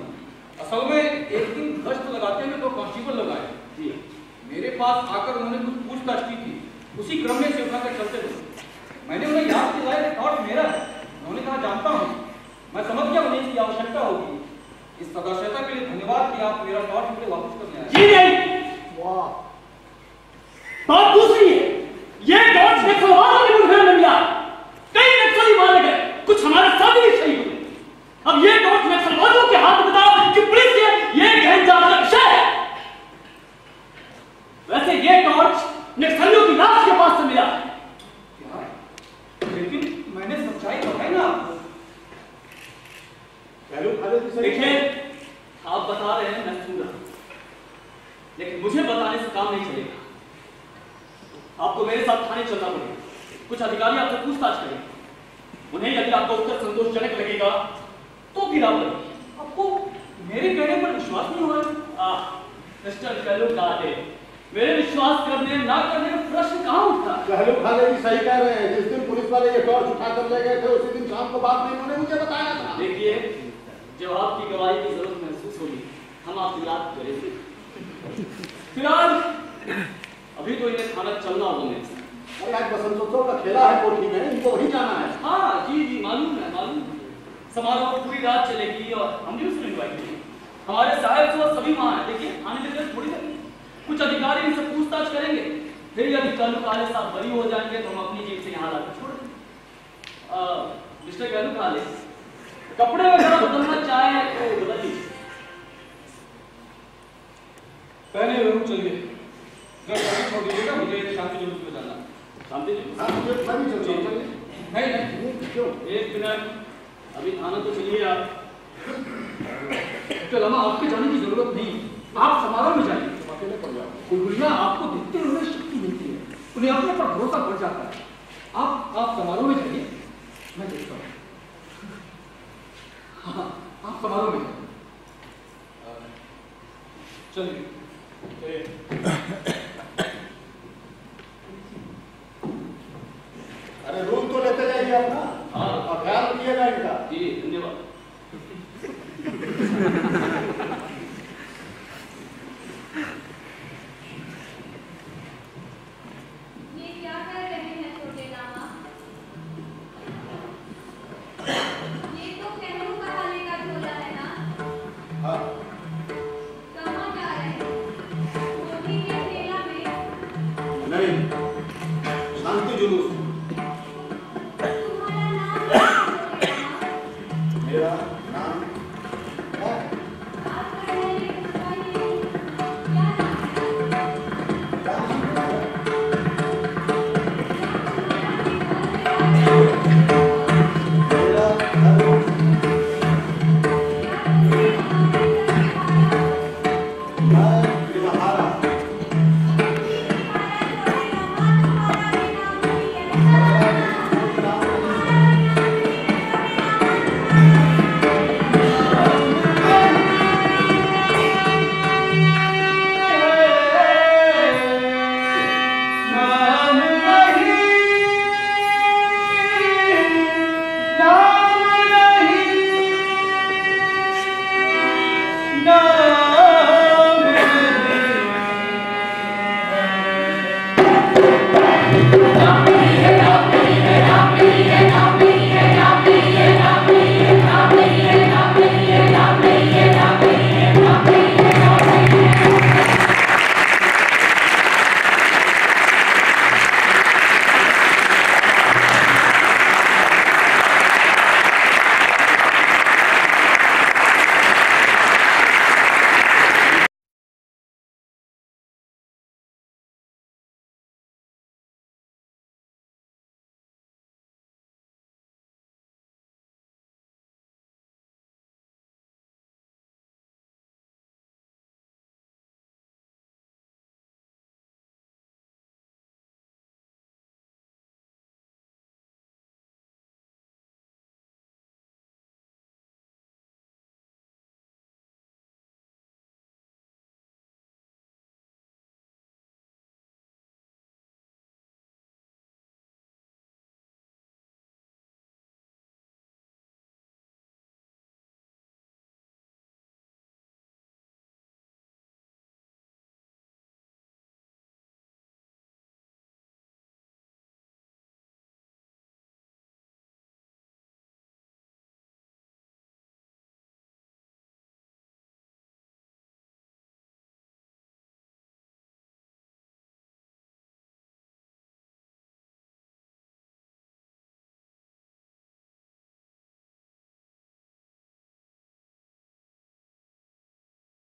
असल में एक दिन गश्त लगाते हुए तो कांस्टेबल लगाए जी, मेरे पास आकर उन्होंने कुछ पूछताछ की थी। उसी क्रम में से उठाकर चलते थे। मैंने उन्हें याद दिलाया कि टॉर्च मेरा है। उन्होंने कहा जानता हूँ। मैं समझ गया उन्हें इसकी आवश्यकता होगी। इस सदाशयता के लिए धन्यवाद कि आप मेरा टॉर्च मुझे वापस करने आए। जी नहीं, वाह, बात दूसरी है। ये टॉर्च नक्सलवादियों के मुठभेड़ में मिला। कई नक्सली मारे गए, कुछ हमारे साथी भी शहीद हुए। अब ये टॉर्च नक्सलवादियों के हाथ में बताओ कि पुलिस के ये गहन जांच का विषय है। वैसे ये टॉर्च नक्सलियों की लाश के पास से मिला। क्या? लेकिन मैंने सच्चाई बताई ना आपको। देखिए, आप बता रहे हैं, मैं सुन रहा हूं, लेकिन मुझे बताने से काम नहीं चलेगा। आपको मेरे साथ थाने चलना पड़ेगा। कुछ अधिकारी आपसे पूछताछ करेंगे। उन्हें यदि आपका उत्तर संतोषजनक लगेगा तो फिर आप करेंगे। आपको मेरे कहने पर विश्वास नहीं हो रहा? मिस्टर कहलू खाले, मेरे विश्वास करने ना करने में प्रश्न कहाँ उठता? कहलू खाले भी सही कह रहे हैं। जिस दिन पुलिस वाले ये टॉर्च उठाकर ले गए थे उसी दिन शाम को बाद में इन्होंने मुझे बताया था। देखिए, जब आपकी गवाही की जरूरत महसूस होगी हम आपको याद करेंगे। फिलहाल अभी तो इन्हें थाना चलना होने। अरे आज बसंतोत्सव का खेला है कोठी में, इनको वहीं जाना है। हाँ जी, मालूम है। समारोह पूरी रात चलेगी और हम भी उसमें इन्वाइट करेंगे। हमारे साहब तो सभी वहाँ हैं। देखिए, आने के लिए थोड़ी देर कुछ अधिकारी इनसे पूछताछ करेंगे। फिर यदि कल काले साहब बरी हो जाएंगे तो हम अपनी जेब से यहाँ लाकर छोड़ देंगे। मिस्टर कहलू खाले, कपड़े वगैरह बदलना चाहे तो बदल लीजिए। पहले जरूर चलिए। जरा छोड़ दीजिएगा, मुझे शांति जुलूस में जाना। शांति जुलूस? हाँ, मुझे मैं भी चलता हूँ। नहीं क्यों? एक मिनट, अभी थाना तो चलिए आप। तो लम्हा आपके जाने की जरूरत नहीं, आप समारोह में जाइए। अकेले पड़ जाओ। बुलबुलियां आपको देखते हुए शक्ति मिलती है, उन्हें अपने पर भरोसा बढ़ जाता है। आप समारोह में जाइए, मैं देखता हूँ। हाँ, आप समारोह में जाइए। चलिए। अरे रूम तो लेते जाइए अपना। हाँ। और ख्याल रखिएगा इनका। जी धन्यवाद। ये क्या कर रहे हैं छोटे लामा? ये तो केहरू कहानी का झोला है ना? हाँ। कहाँ जा रहे हैं? मोदी के मेला में? नहीं, शांति जुलूस। तुम्हारा नाम क्या है छोटे लामा? मेरा नाम क्या है? बात कर रहे हैं उसका ये क्या नाम है? क्या नाम है? मेरा धर्म। मैं त्रिमहारा। नाम